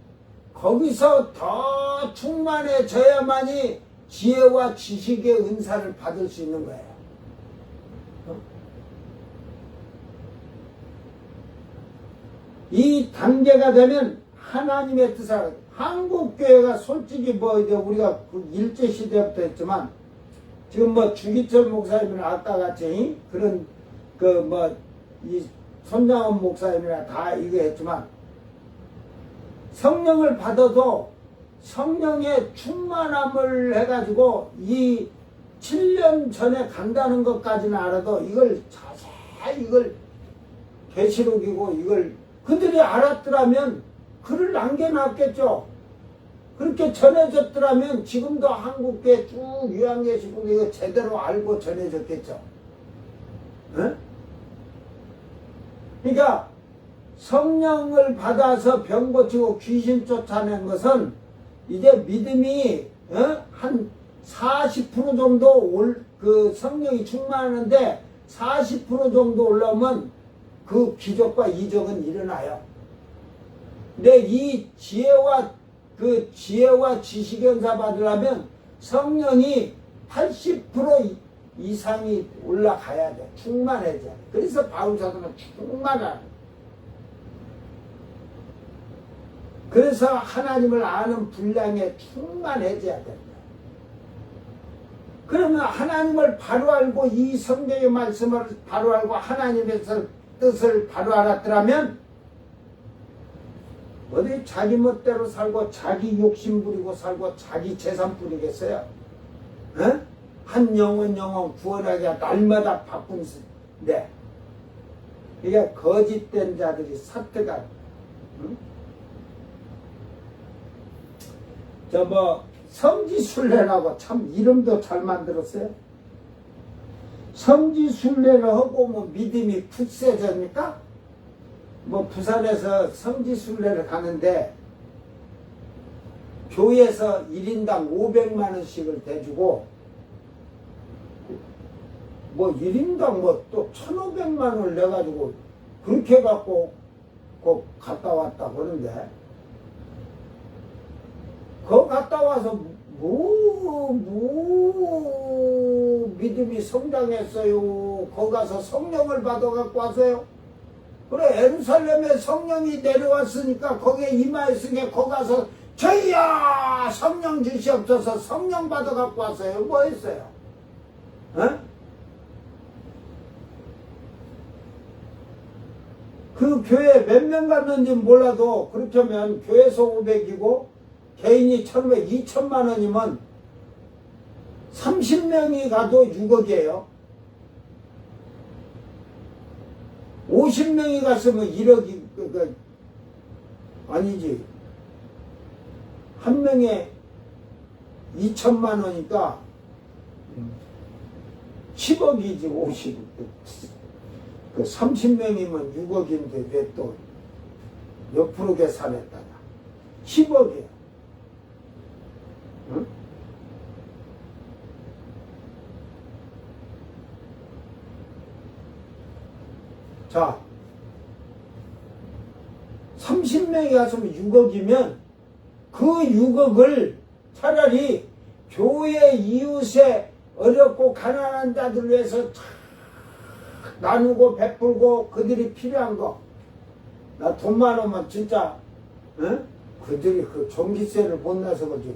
Speaker 1: 거기서 더 충만해져야만이 지혜와 지식의 은사를 받을 수 있는 거예요. 이 단계가 되면 하나님의 뜻을 한국교회가 솔직히 우리가 일제시대부터 했지만 지금 주기철 목사님이나 아까 같이 그런 이 손장원 목사님이나 다 이거 했지만 성령을 받아도 성령의 충만함을 해가지고 이 7년 전에 간다는 것까지는 알아도 이걸 자세히 이걸 계시록이고 이걸 그들이 알았더라면 글을 남겨놨겠죠. 그렇게 전해졌더라면 지금도 한국교회 쭉 유한계시록 이거 제대로 알고 전해졌겠죠. 네? 그러니까 성령을 받아서 병 고치고 귀신 쫓아낸 것은 이제 믿음이 한 40% 정도 그 성령이 충만하는데 40% 정도 올라오면 그 기적과 이적은 일어나요. 근데 이 지혜와 지식의 은사 받으려면 성령이 80% 이상이 올라가야 돼. 충만해져. 그래서 바울사도는 충만한. 그래서 하나님을 아는 분량에 충만해져야 된다. 그러면 하나님을 바로 알고 이 성경의 말씀을 바로 알고 하나님의 뜻을 바로 알았더라면 어디 자기 멋대로 살고 자기 욕심 부리고 살고 자기 재산 부리겠어요? 어? 한 영혼 구원하기가 날마다 바쁜데 이게 거짓된 자들이 사태가 성지순례라고 참 이름도 잘 만들었어요. 성지순례를 하고 믿음이 굳세집니까? 부산에서 성지순례를 가는데 교회에서 1인당 500만 원씩을 대주고 1인당 또 1,500만 원을 내가지고 그렇게 갖고 갔다 왔다 그러는데 거 갔다 와서 믿음이 성장했어요. 거 가서 성령을 받아갖고 왔어요. 그래 예루살렘에 성령이 내려왔으니까 거기에 임하였으니까 거 가서 저희야 성령 주시옵소서 성령 받아갖고 왔어요. 뭐 했어요? 그 교회 몇 명 갔는지 몰라도 그렇게 하면 교회에서 500이고 개인이 1,500, 2천만 원이면 30명이 가도 6억이에요. 50명이 갔으면 1억이, 아니지. 한 명에 2천만 원이니까 10억이지 50억. 그 30명이면 6억인데 왜 또 몇 프로 계산했다냐. 10억이야. 응? 자, 30명이 갔으면 6억이면 그 6억을 차라리 교회 이웃에 어렵고 가난한 자들 위해서 나누고 베풀고 그들이 필요한 거. 나 돈만 오면 진짜 응? 그들이 그 전기세를 못 내서 그지.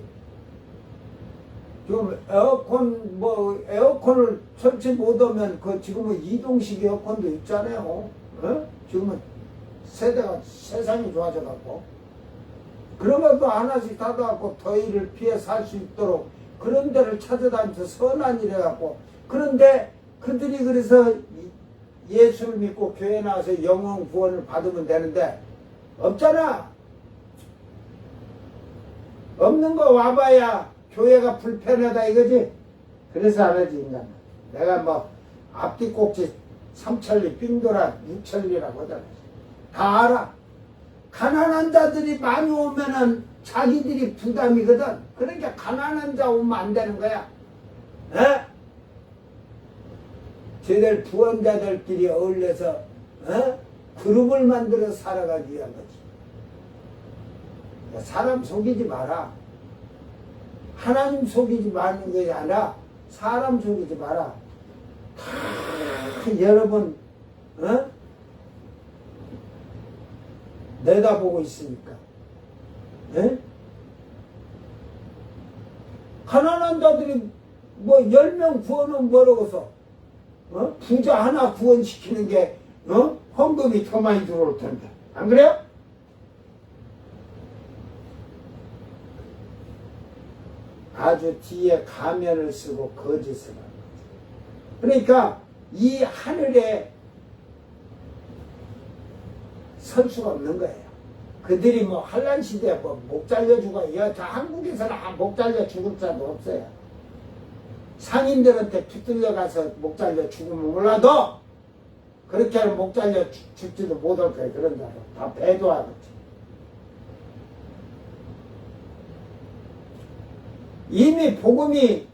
Speaker 1: 지금 에어컨을 설치 못하면 그 지금은 이동식 에어컨도 있잖아요. 어? 지금은 세대가 세상이 좋아져 갖고 그런 것도 하나씩 닫아갖고 더위를 피해 살 수 있도록 그런 데를 찾아다니면서 선한 일 해갖고 그런데 그들이 그래서 예수를 믿고 교회 나와서 영혼 구원을 받으면 되는데 없잖아. 없는 거 와봐야 교회가 불편하다 이거지. 그래서 안 하지 인간. 내가 뭐 앞뒤 꼭지 3천리 삥돌아 6천리라고 하잖아. 다 알아. 가난한 자들이 많이 오면은 자기들이 부담이거든. 그러니까 가난한 자 오면 안 되는 거야. 에? 쟤들 부원자들끼리 어울려서 그룹을 만들어 살아가기 위한 거지. 사람 속이지 마라. 하나님 속이지 마는 것이 아니라 사람 속이지 마라. 다 여러분 내다보고 있으니까. 에? 가난한 자들이 뭐 10명 구원은 뭐라고서 부자 하나 구원시키는 게 헌금이 더 많이 들어올 텐데 안 그래요? 아주 뒤에 가면을 쓰고 거짓을 하는 거죠. 그러니까 이 하늘에 설 수가 없는 거예요. 그들이 뭐 한란 시대에 뭐 목 잘려 죽어요. 한국에서는 목 잘려 죽을 자도 없어요. 상인들한테 붙들려 가서 목 잘려 죽으면 몰라도 그렇게 하면 목 잘려 죽지도 못할 거예요. 그런 자로 다 배도하겠지. 이미 복음이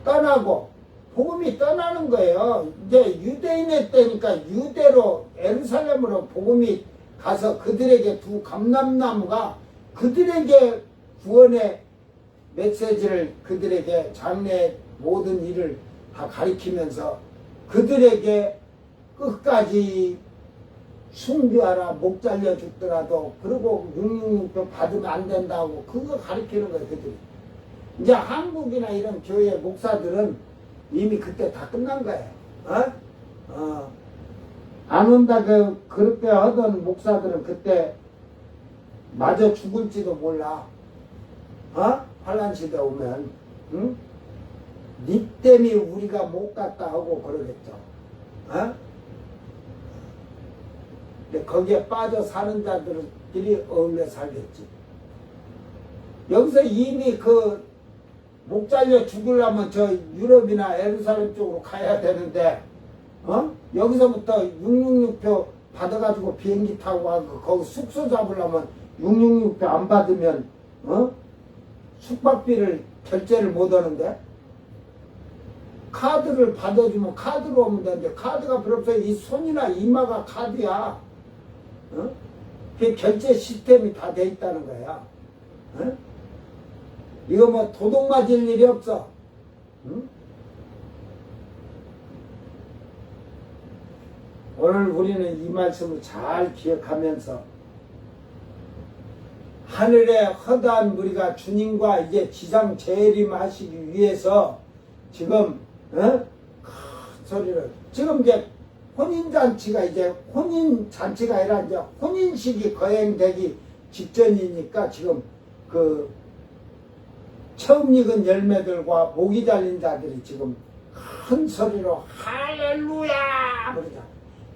Speaker 1: 떠나고 복음이 떠나는 거예요. 이제 유대인의 때니까 유대로 예루살렘으로 복음이 가서 그들에게 두 감람나무가 그들에게 구원의 메시지를 그들에게 장래 모든 일을 다 가리키면서 그들에게 끝까지 순교하라 목 잘려 죽더라도 그리고 666표 받으면 안 된다고 그거 가리키는 거예요. 그들이. 이제 한국이나 이런 교회 목사들은 이미 그때 다 끝난 거예요. 안 온다 그렇게 하던 목사들은 그때 마저 죽을지도 몰라. 환란 시대 오면 응? 니 때문에 우리가 못 갔다 하고 그러겠죠. 근데 거기에 빠져 사는 자들끼리 어울려 살겠지. 여기서 이미 그 목 잘려 죽으려면 저 유럽이나 예루살렘 쪽으로 가야 되는데 여기서부터 666표 받아가지고 비행기 타고 가고 거기 숙소 잡으려면 666표 안 받으면 숙박비를 결제를 못 하는데 카드를 받아주면 카드로 오면 되는데 카드가 필요 없어요. 이 손이나 이마가 카드야. 그 결제 시스템이 다 돼 있다는 거야. 이거 뭐 도둑 맞을 일이 없어. 오늘 우리는 이 말씀을 잘 기억하면서 하늘의 허다한 무리가 주님과 이제 지상 재림하시기 위해서 지금 큰 소리를 지금 이제 혼인잔치가 이제 혼인잔치가 아니라 이제 혼인식이 거행되기 직전이니까 지금 그 처음 익은 열매들과 목이 잘린 자들이 지금 큰 소리로 할렐루야 그러자.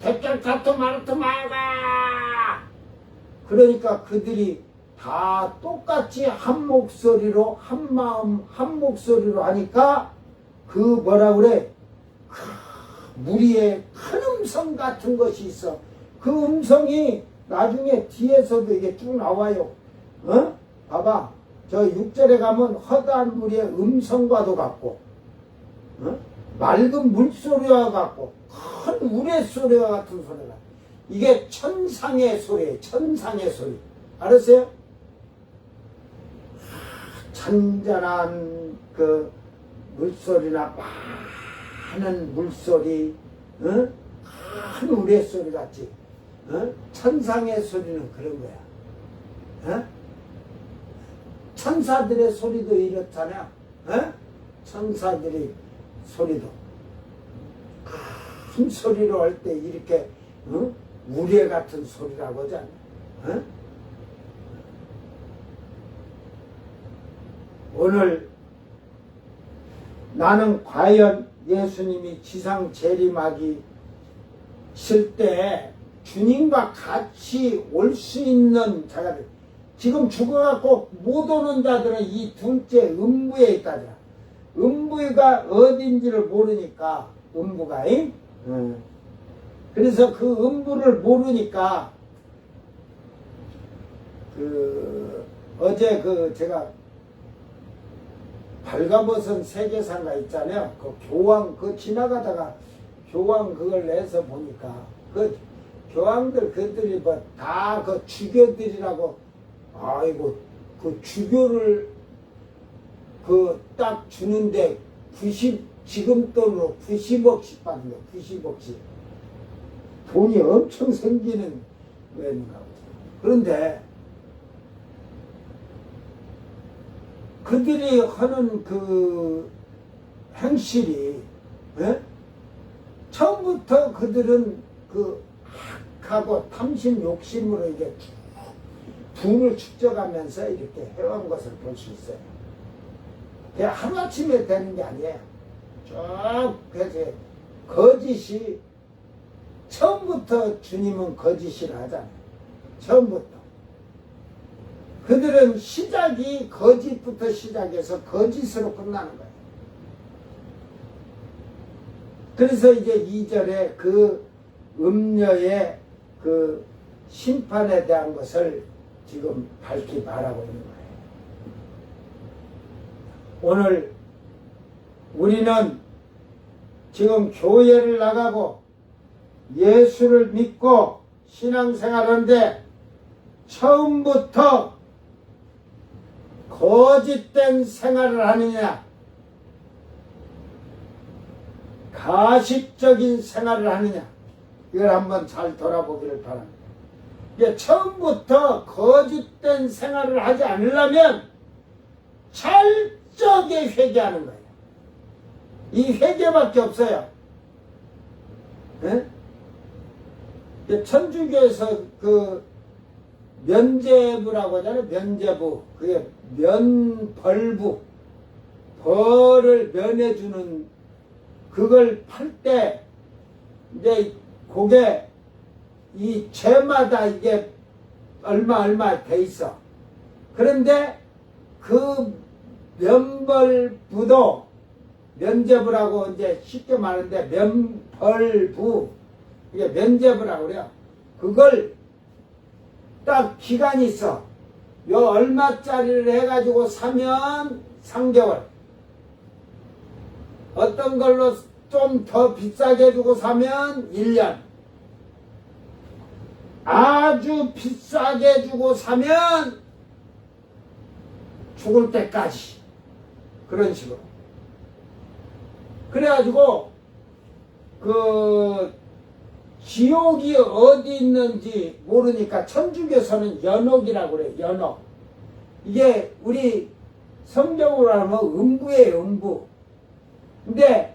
Speaker 1: 대결 타토 마르토 마가 그러니까 그들이 다 똑같이 한 목소리로 한 마음 한 목소리로 하니까 그 뭐라 그래 무리의 큰 음성 같은 것이 있어. 그 음성이 나중에 뒤에서도 이게 쭉 나와요. 어? 봐봐. 저 6절에 가면 허다한 무리의 음성과도 같고 맑은 물소리와 같고 큰 우레소리와 같은 소리가 이게 천상의 소리예요. 천상의 소리. 알았어요? 잔잔한 그 물소리나 많은 물소리 큰 우레소리 같지. 천상의 소리는 그런 거야. 천사들의 소리도 이렇잖아. 천사들의 소리도 큰 소리로 할 때 이렇게 우레 같은 소리라고 하잖아. 오늘 나는 과연 예수님이 지상 재림하기 실 때 주님과 같이 올 수 있는 자가 돼. 지금 죽어갖고 못 오는 자들은 이 둘째 음부에 있다더라. 음부가 어딘지를 모르니까 음부가 그래서 그 음부를 모르니까 어제 제가 발가벗은 세계사가 있잖아요. 그 교황 지나가다가 교황 그걸 내서 보니까 그 교황들 그들이 뭐 다 그 주교들이라고 아이고 그 주교를 딱 주는데 지금 돈으로 90억씩 받는 거야. 90억씩 돈이 엄청 생기는 거였는가 보죠. 그런데 그들이 하는 그 행실이 처음부터 그들은 그 악하고 탐심 욕심으로 이게 분을 축적하면서 이렇게 해온 것을 볼 수 있어요. 그냥 하루아침에 되는 게 아니에요. 쭉 그래서 거짓이 처음부터 주님은 거짓이라 하잖아요. 처음부터. 그들은 시작이 거짓부터 시작해서 거짓으로 끝나는 거예요. 그래서 이제 2절에 그 음녀의 그 심판에 대한 것을 지금 밝히 말하고 있는 거예요. 오늘 우리는 지금 교회를 나가고 예수를 믿고 신앙생활하는데 처음부터 거짓된 생활을 하느냐 가식적인 생활을 하느냐 이걸 한번 잘 돌아보기를 바랍니다. 이게 처음부터 거짓된 생활을 하지 않으려면 철저하게 회개하는 거예요. 이 회개밖에 없어요. 천주교에서 그 면죄부라고 하잖아요. 면죄부. 그게 벌부. 벌을 면해주는 그걸 팔 때 이제 그게 이 죄마다 이게 얼마 돼 있어. 그런데 그 면벌부도 면죄부라고 이제 쉽게 말하는데 면벌부 이게 면죄부라고 그래요. 그걸 딱 기간이 있어. 요 얼마짜리를 해가지고 사면 3개월. 어떤 걸로 좀 더 비싸게 주고 사면 1년. 아주 비싸게 주고 사면 죽을 때까지. 그런 식으로. 그래가지고 지옥이 어디 있는지 모르니까 천주교에서는 연옥이라고 그래요. 연옥. 이게 우리 성경으로 하면 음부예요. 음부. 근데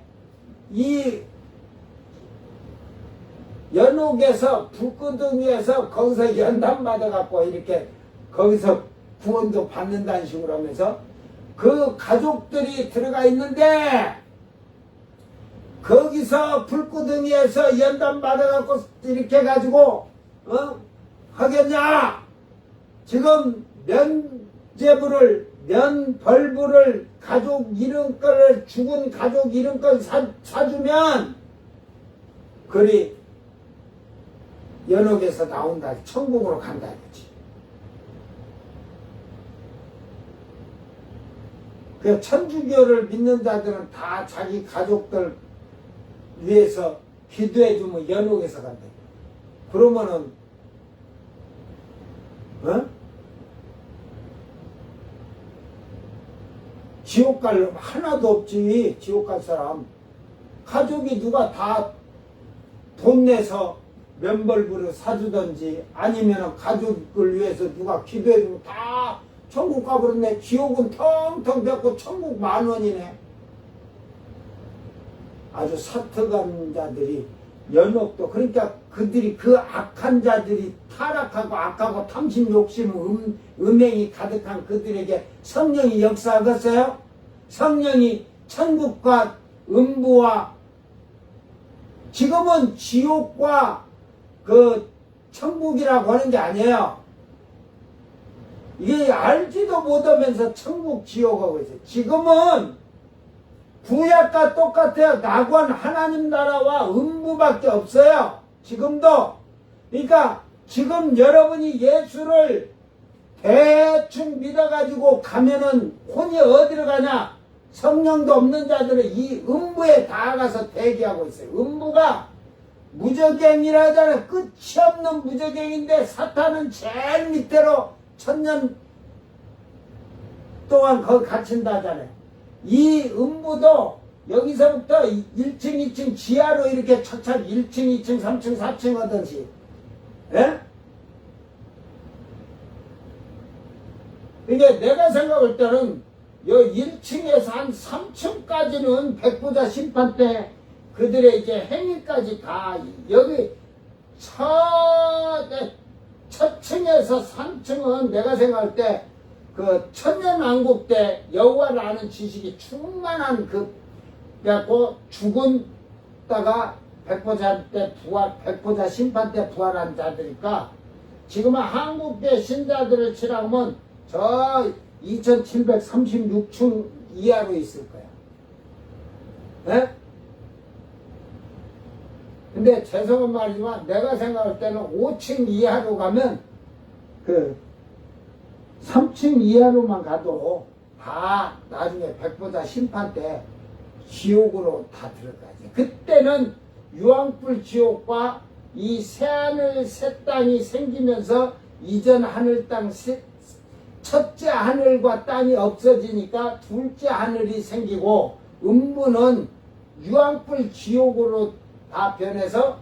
Speaker 1: 이 연옥에서 불구덩이에서 거기서 연단 받아갖고 이렇게 거기서 구원도 받는다는 식으로 하면서 그 가족들이 들어가 있는데 거기서 불구덩이에서 연단 받아갖고 이렇게 해가지고 하겠냐? 지금 면벌부를 가족 이름거를 죽은 가족 이름걸 사주면 그리 연옥에서 나온다. 천국으로 간다 이거지. 그 천주교를 믿는 자들은 다 자기 가족들 위해서 기도해주면 연옥에서 간다. 그러면은 지옥 갈 놈 하나도 없지. 지옥 갈 사람 가족이 누가 다 돈 내서 면벌부를 사주든지 아니면 가족을 위해서 누가 기도해주면 다 천국 가버렸네. 지옥은 텅텅 뱉고 천국 10,000원이네. 아주 사특한 자들이 연옥도 그러니까 그들이 그 악한 자들이 타락하고 악하고 탐심 욕심 음행이 가득한 그들에게 성령이 역사하겠어요? 성령이 천국과 음부와 지금은 지옥과 그 천국이라고 하는 게 아니에요. 이게 알지도 못하면서 천국 지옥하고 있어요. 지금은 구약과 똑같아요. 낙원 하나님 나라와 음부밖에 없어요. 지금도. 그러니까 지금 여러분이 예수를 대충 믿어가지고 가면은 혼이 어디로 가냐? 성령도 없는 자들은 이 음부에 다 가서 대기하고 있어요. 음부가 무저갱이라 하잖아요. 끝이 없는 무저갱인데 사탄은 제일 밑으로 1000년 동안 거기 갇힌다 하잖아요. 이 음부도 여기서부터 1층, 2층 지하로 이렇게 차차 1층, 2층, 3층, 4층 하듯이. 예? 이게 내가 생각할 때는 요 1층에서 한 3층까지는 백보자 심판 때 그들의 이제 행위까지 다 여기 첫 층에서 3층은 내가 생각할 때 그 천년왕국 때 여호와를 아는 지식이 충만한 그 그래갖고 죽은다가 백보자 때 백보자 심판 때 부활한 자들이니까 지금은 한국계 신자들을 치라면 저 2736층 이하로 있을 거야. 네? 근데 죄송한 말이지만 내가 생각할 때는 5층 이하로 가면 그 3층 이하로만 가도 다 나중에 백보자 심판 때 지옥으로 다 들어가지. 그때는 유황불 지옥과 이 새하늘 새 땅이 생기면서 이전 하늘 땅 첫째 하늘과 땅이 없어지니까 둘째 하늘이 생기고 음부는 유황불 지옥으로 다 변해서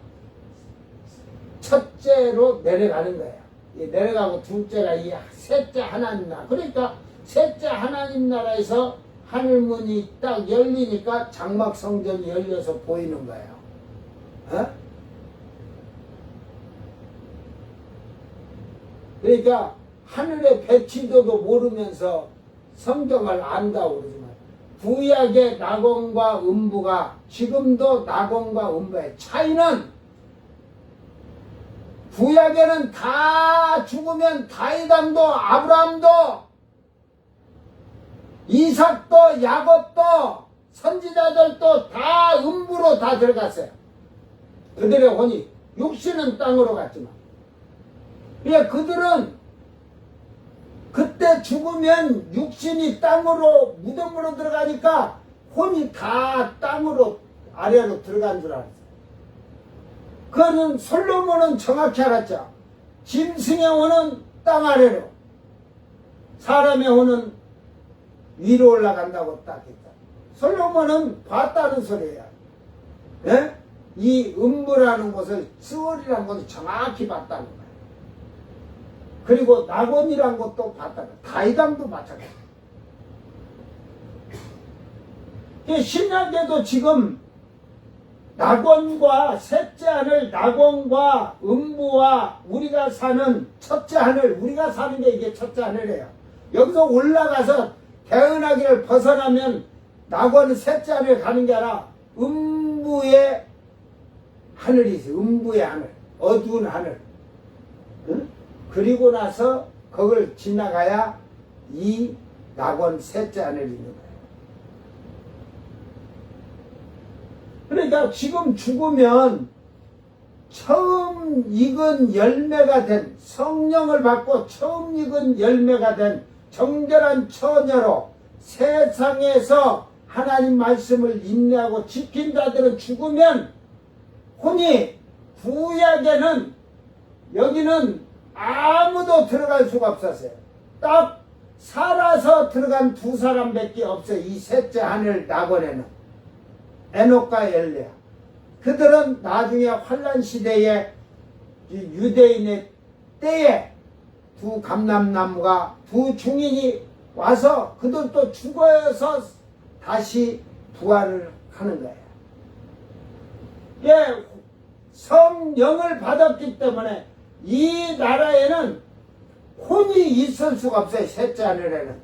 Speaker 1: 첫째로 내려가는 거예요. 내려가고 둘째가 이 셋째 하나님 나라. 그러니까 셋째 하나님 나라에서 하늘문이 딱 열리니까 장막 성전이 열려서 보이는 거예요. 어? 그러니까 하늘의 배치도도 모르면서 성경을 안다고 그러지만 구약의 낙원과 음부가 지금도 낙원과 음부의 차이는 구약에는 다 죽으면 다윗왕도 아브라함도 이삭도 야곱도 선지자들도 다 음부로 다 들어갔어요. 그들의 혼이 육신은 땅으로 갔지만 그러니까 그들은 그때 죽으면 육신이 땅으로 무덤으로 들어가니까 혼이 다 땅으로 아래로 들어간 줄 알았어요. 그거는 솔로몬은 정확히 알았죠. 짐승의 혼은 땅 아래로, 사람의 혼은 위로 올라간다고 딱 했다. 솔로몬은 봤다는 소리예요. 예? 이 음부라는 곳을, 스월이라는 곳을 정확히 봤다는 거예요. 그리고 낙원이라는 것도 봤다는 거예요. 다윗왕도 마찬가지예요. 신약에도 지금 낙원과 셋째 하늘, 낙원과 음부와 우리가 사는 첫째 하늘, 우리가 사는 게 이게 첫째 하늘이에요. 여기서 올라가서 태어나기를 벗어나면 낙원은 셋째 하늘 가는 게 아니라 음부의 하늘이 있어요. 음부의 하늘, 어두운 하늘. 응? 그리고 나서 그걸 지나가야 이 낙원 셋째 하늘이 있는 거예요. 그러니까 지금 죽으면 처음 익은 열매가 된, 성령을 받고 처음 익은 열매가 된 정결한 처녀로 세상에서 하나님 말씀을 인내하고 지킨 자들은 죽으면 혼이, 구약에는 여기는 아무도 들어갈 수가 없었어요. 딱 살아서 들어간 두 사람밖에 없어요. 이 셋째 하늘 낙원에는 에녹과 엘리야. 그들은 나중에 환란 시대에 유대인의 때에 두 감람나무가 두 중인이 와서 그들도 죽어서 다시 부활을 하는 거예요. 예, 성령을 받았기 때문에 이 나라에는 혼이 있을 수가 없어요. 셋째 하늘에는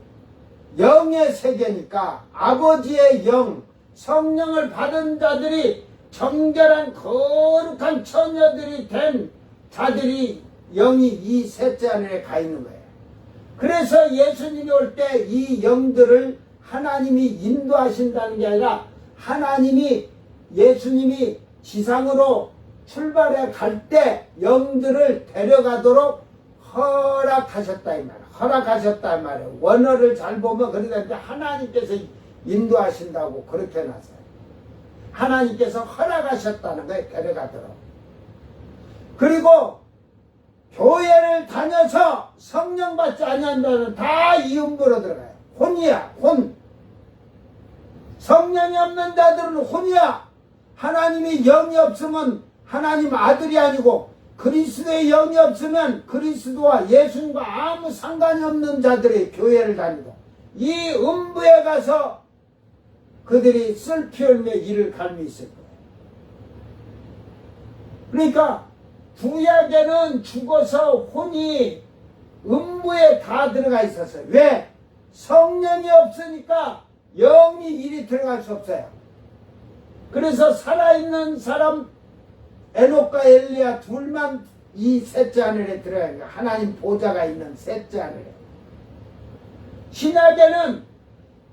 Speaker 1: 영의 세계니까 아버지의 영, 성령을 받은 자들이 정결한 거룩한 처녀들이 된 자들이 영이 이 셋째 하늘에 가 있는 거예요. 그래서 예수님이 올 때 이 영들을 하나님이 인도하신다는 게 아니라 하나님이, 예수님이 지상으로 출발해 갈 때 영들을 데려가도록 허락하셨다 이 말이에요. 허락하셨다 이 말이에요. 원어를 잘 보면 그러니까 하나님께서 인도하신다고 그렇게 해놨어요. 하나님께서 허락하셨다는 거예요. 데려가도록. 그리고 교회를 다녀서 성령 받지 아니한다는 다 이음부로 들어가요. 혼이야, 혼. 성령이 없는 자들은 혼이야. 하나님이 영이 없으면 하나님 아들이 아니고 그리스도의 영이 없으면 그리스도와 예수님과 아무 상관이 없는 자들이 교회를 다니고 이 음부에 가서 그들이 슬피 울며 이를 갈미 있을 거예요. 그러니까 구약에는 죽어서 혼이 음부에 다 들어가 있었어요. 왜? 성령이 없으니까 영이 이리 들어갈 수 없어요. 그래서 살아있는 사람 에녹과 엘리야 둘만 이 셋째 하늘에 들어가는 거예요. 하나님 보좌가 있는 셋째 하늘에. 신약에는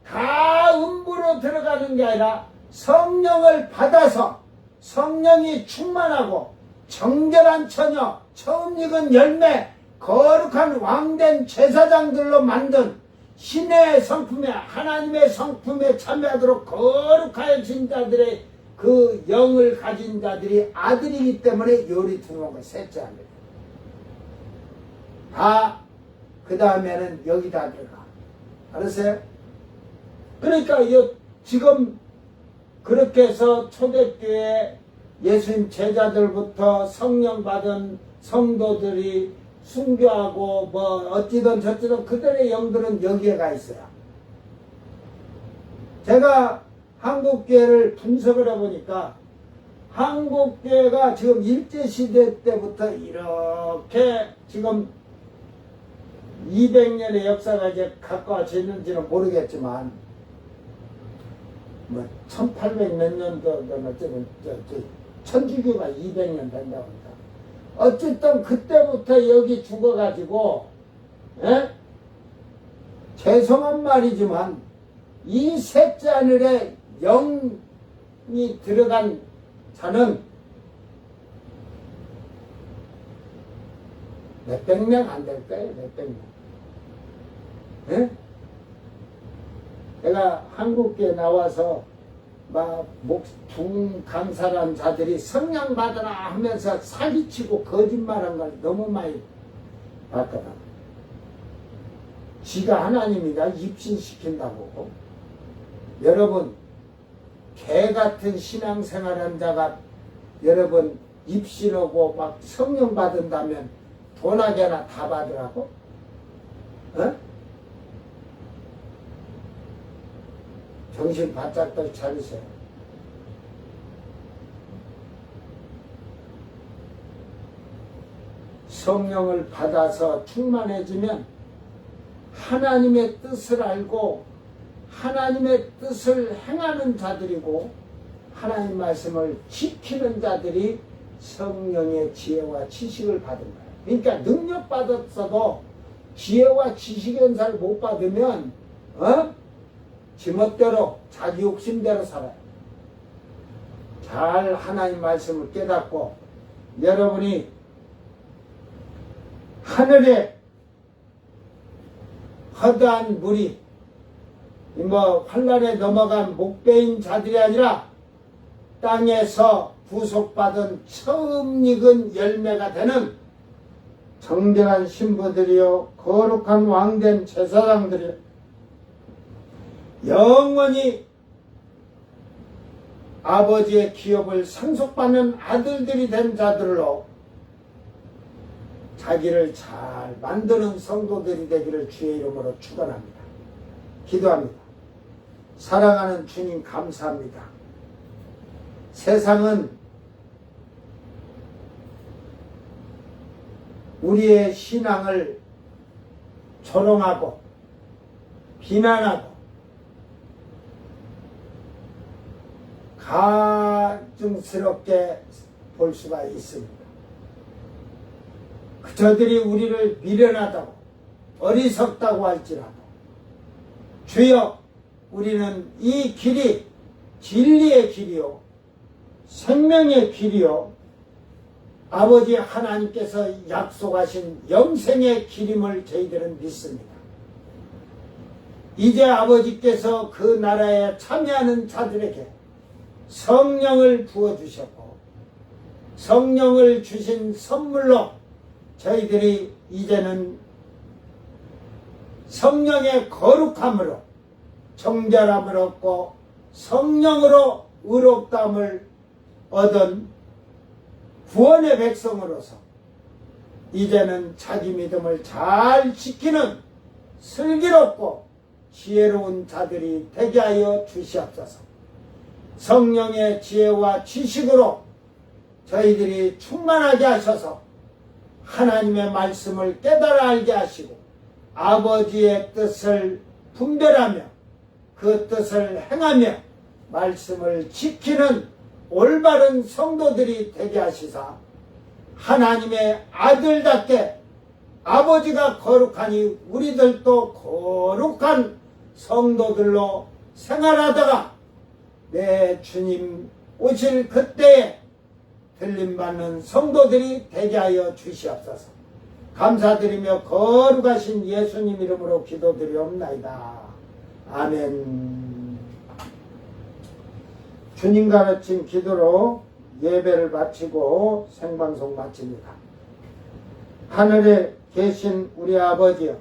Speaker 1: 다 음부로 들어가는 게 아니라 성령을 받아서 성령이 충만하고 정결한 처녀, 처음 익은 열매, 거룩한 왕된 제사장들로 만든 신의 성품에, 하나님의 성품에 참여하도록 거룩하여진 자들의 그 영을 가진 자들이 아들이기 때문에 요리 들어온 거예요. 셋째 하늘. 다, 그 다음에는 여기다 들어가. 알았어요? 그러니까 지금 그렇게 해서 초대교회 예수님 제자들부터 성령 받은 성도들이 순교하고 뭐 어찌든 저찌든 그들의 영들은 여기에 가 있어요. 제가 한국교회를 분석을 해보니까 한국교회가 지금 일제시대 때부터 이렇게 지금 200년의 역사가 이제 가까워졌는지는 모르겠지만 뭐 1800 몇 년도는 어쨌든 천주교가 200년 된다고 합니다. 어쨌든 그때부터 여기 죽어가지고 죄송한 말이지만 이 셋째 하늘에 영이 들어간 자는 몇백 명 안 될 거예요. 몇백 명. 내가 한국에 나와서 막 둥 강사란 자들이 성령 받으라 하면서 사기치고 거짓말한 걸 너무 많이 봤거든. 지가 하나님이다 입신시킨다고. 여러분 개같은 신앙생활한 자가 여러분 입신하고 막 성령 받은다면 돈하게나 다 받으라고? 정신 바짝 차리세요. 성령을 받아서 충만해지면 하나님의 뜻을 알고 하나님의 뜻을 행하는 자들이고 하나님 말씀을 지키는 자들이 성령의 지혜와 지식을 받은 거예요. 그러니까 능력 받았어도 지혜와 지식 연사를 못 받으면 지멋대로 자기 욕심대로 살아요. 잘 하나님 말씀을 깨닫고 여러분이 하늘에 허다한 물이 환란에 넘어간 목배인 자들이 아니라 땅에서 구속받은 처음 익은 열매가 되는 정결한 신부들이요 거룩한 왕된 제사장들이요 영원히 아버지의 기업을 상속받는 아들들이 된 자들로 자기를 잘 만드는 성도들이 되기를 주의 이름으로 축원합니다. 기도합니다. 사랑하는 주님 감사합니다. 세상은 우리의 신앙을 조롱하고 비난하고 가증스럽게 볼 수가 있습니다. 저들이 우리를 미련하다고 어리석다고 할지라도 주여 우리는 이 길이 진리의 길이요 생명의 길이요 아버지 하나님께서 약속하신 영생의 길임을 저희들은 믿습니다. 이제 아버지께서 그 나라에 참여하는 자들에게 성령을 부어주셨고 성령을 주신 선물로 저희들이 이제는 성령의 거룩함으로 정결함을 얻고 성령으로 의롭다함을 얻은 구원의 백성으로서 이제는 자기 믿음을 잘 지키는 슬기롭고 지혜로운 자들이 되게 하여 주시옵소서. 성령의 지혜와 지식으로 저희들이 충만하게 하셔서 하나님의 말씀을 깨달아 알게 하시고 아버지의 뜻을 분별하며 그 뜻을 행하며 말씀을 지키는 올바른 성도들이 되게 하시사 하나님의 아들답게 아버지가 거룩하니 우리들도 거룩한 성도들로 생활하다가 내 주님 오실 그때에 들림받는 성도들이 되게 하여 주시옵소서. 감사드리며 거룩하신 예수님 이름으로 기도드리옵나이다. 아멘. 주님 가르친 기도로 예배를 마치고 생방송 마칩니다. 하늘에 계신 우리 아버지여,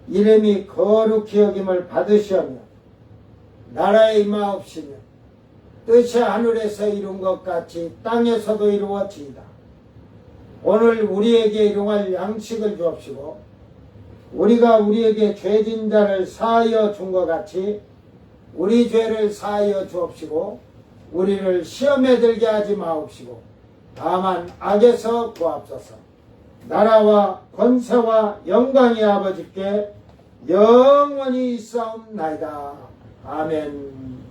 Speaker 1: 이름이 거룩히 여김을 받으시오며 나라에 임하옵시며 뜻이 하늘에서 이룬 것 같이 땅에서도 이루어지이다. 오늘 우리에게 일용할 양식을 주옵시고 우리가 우리에게 죄진 자를 사하여 준 것 같이 우리 죄를 사하여 주옵시고 우리를 시험에 들게 하지 마옵시고 다만 악에서 구하옵소서. 나라와 권세와 영광이 아버지께 영원히 있사옵나이다. 아멘.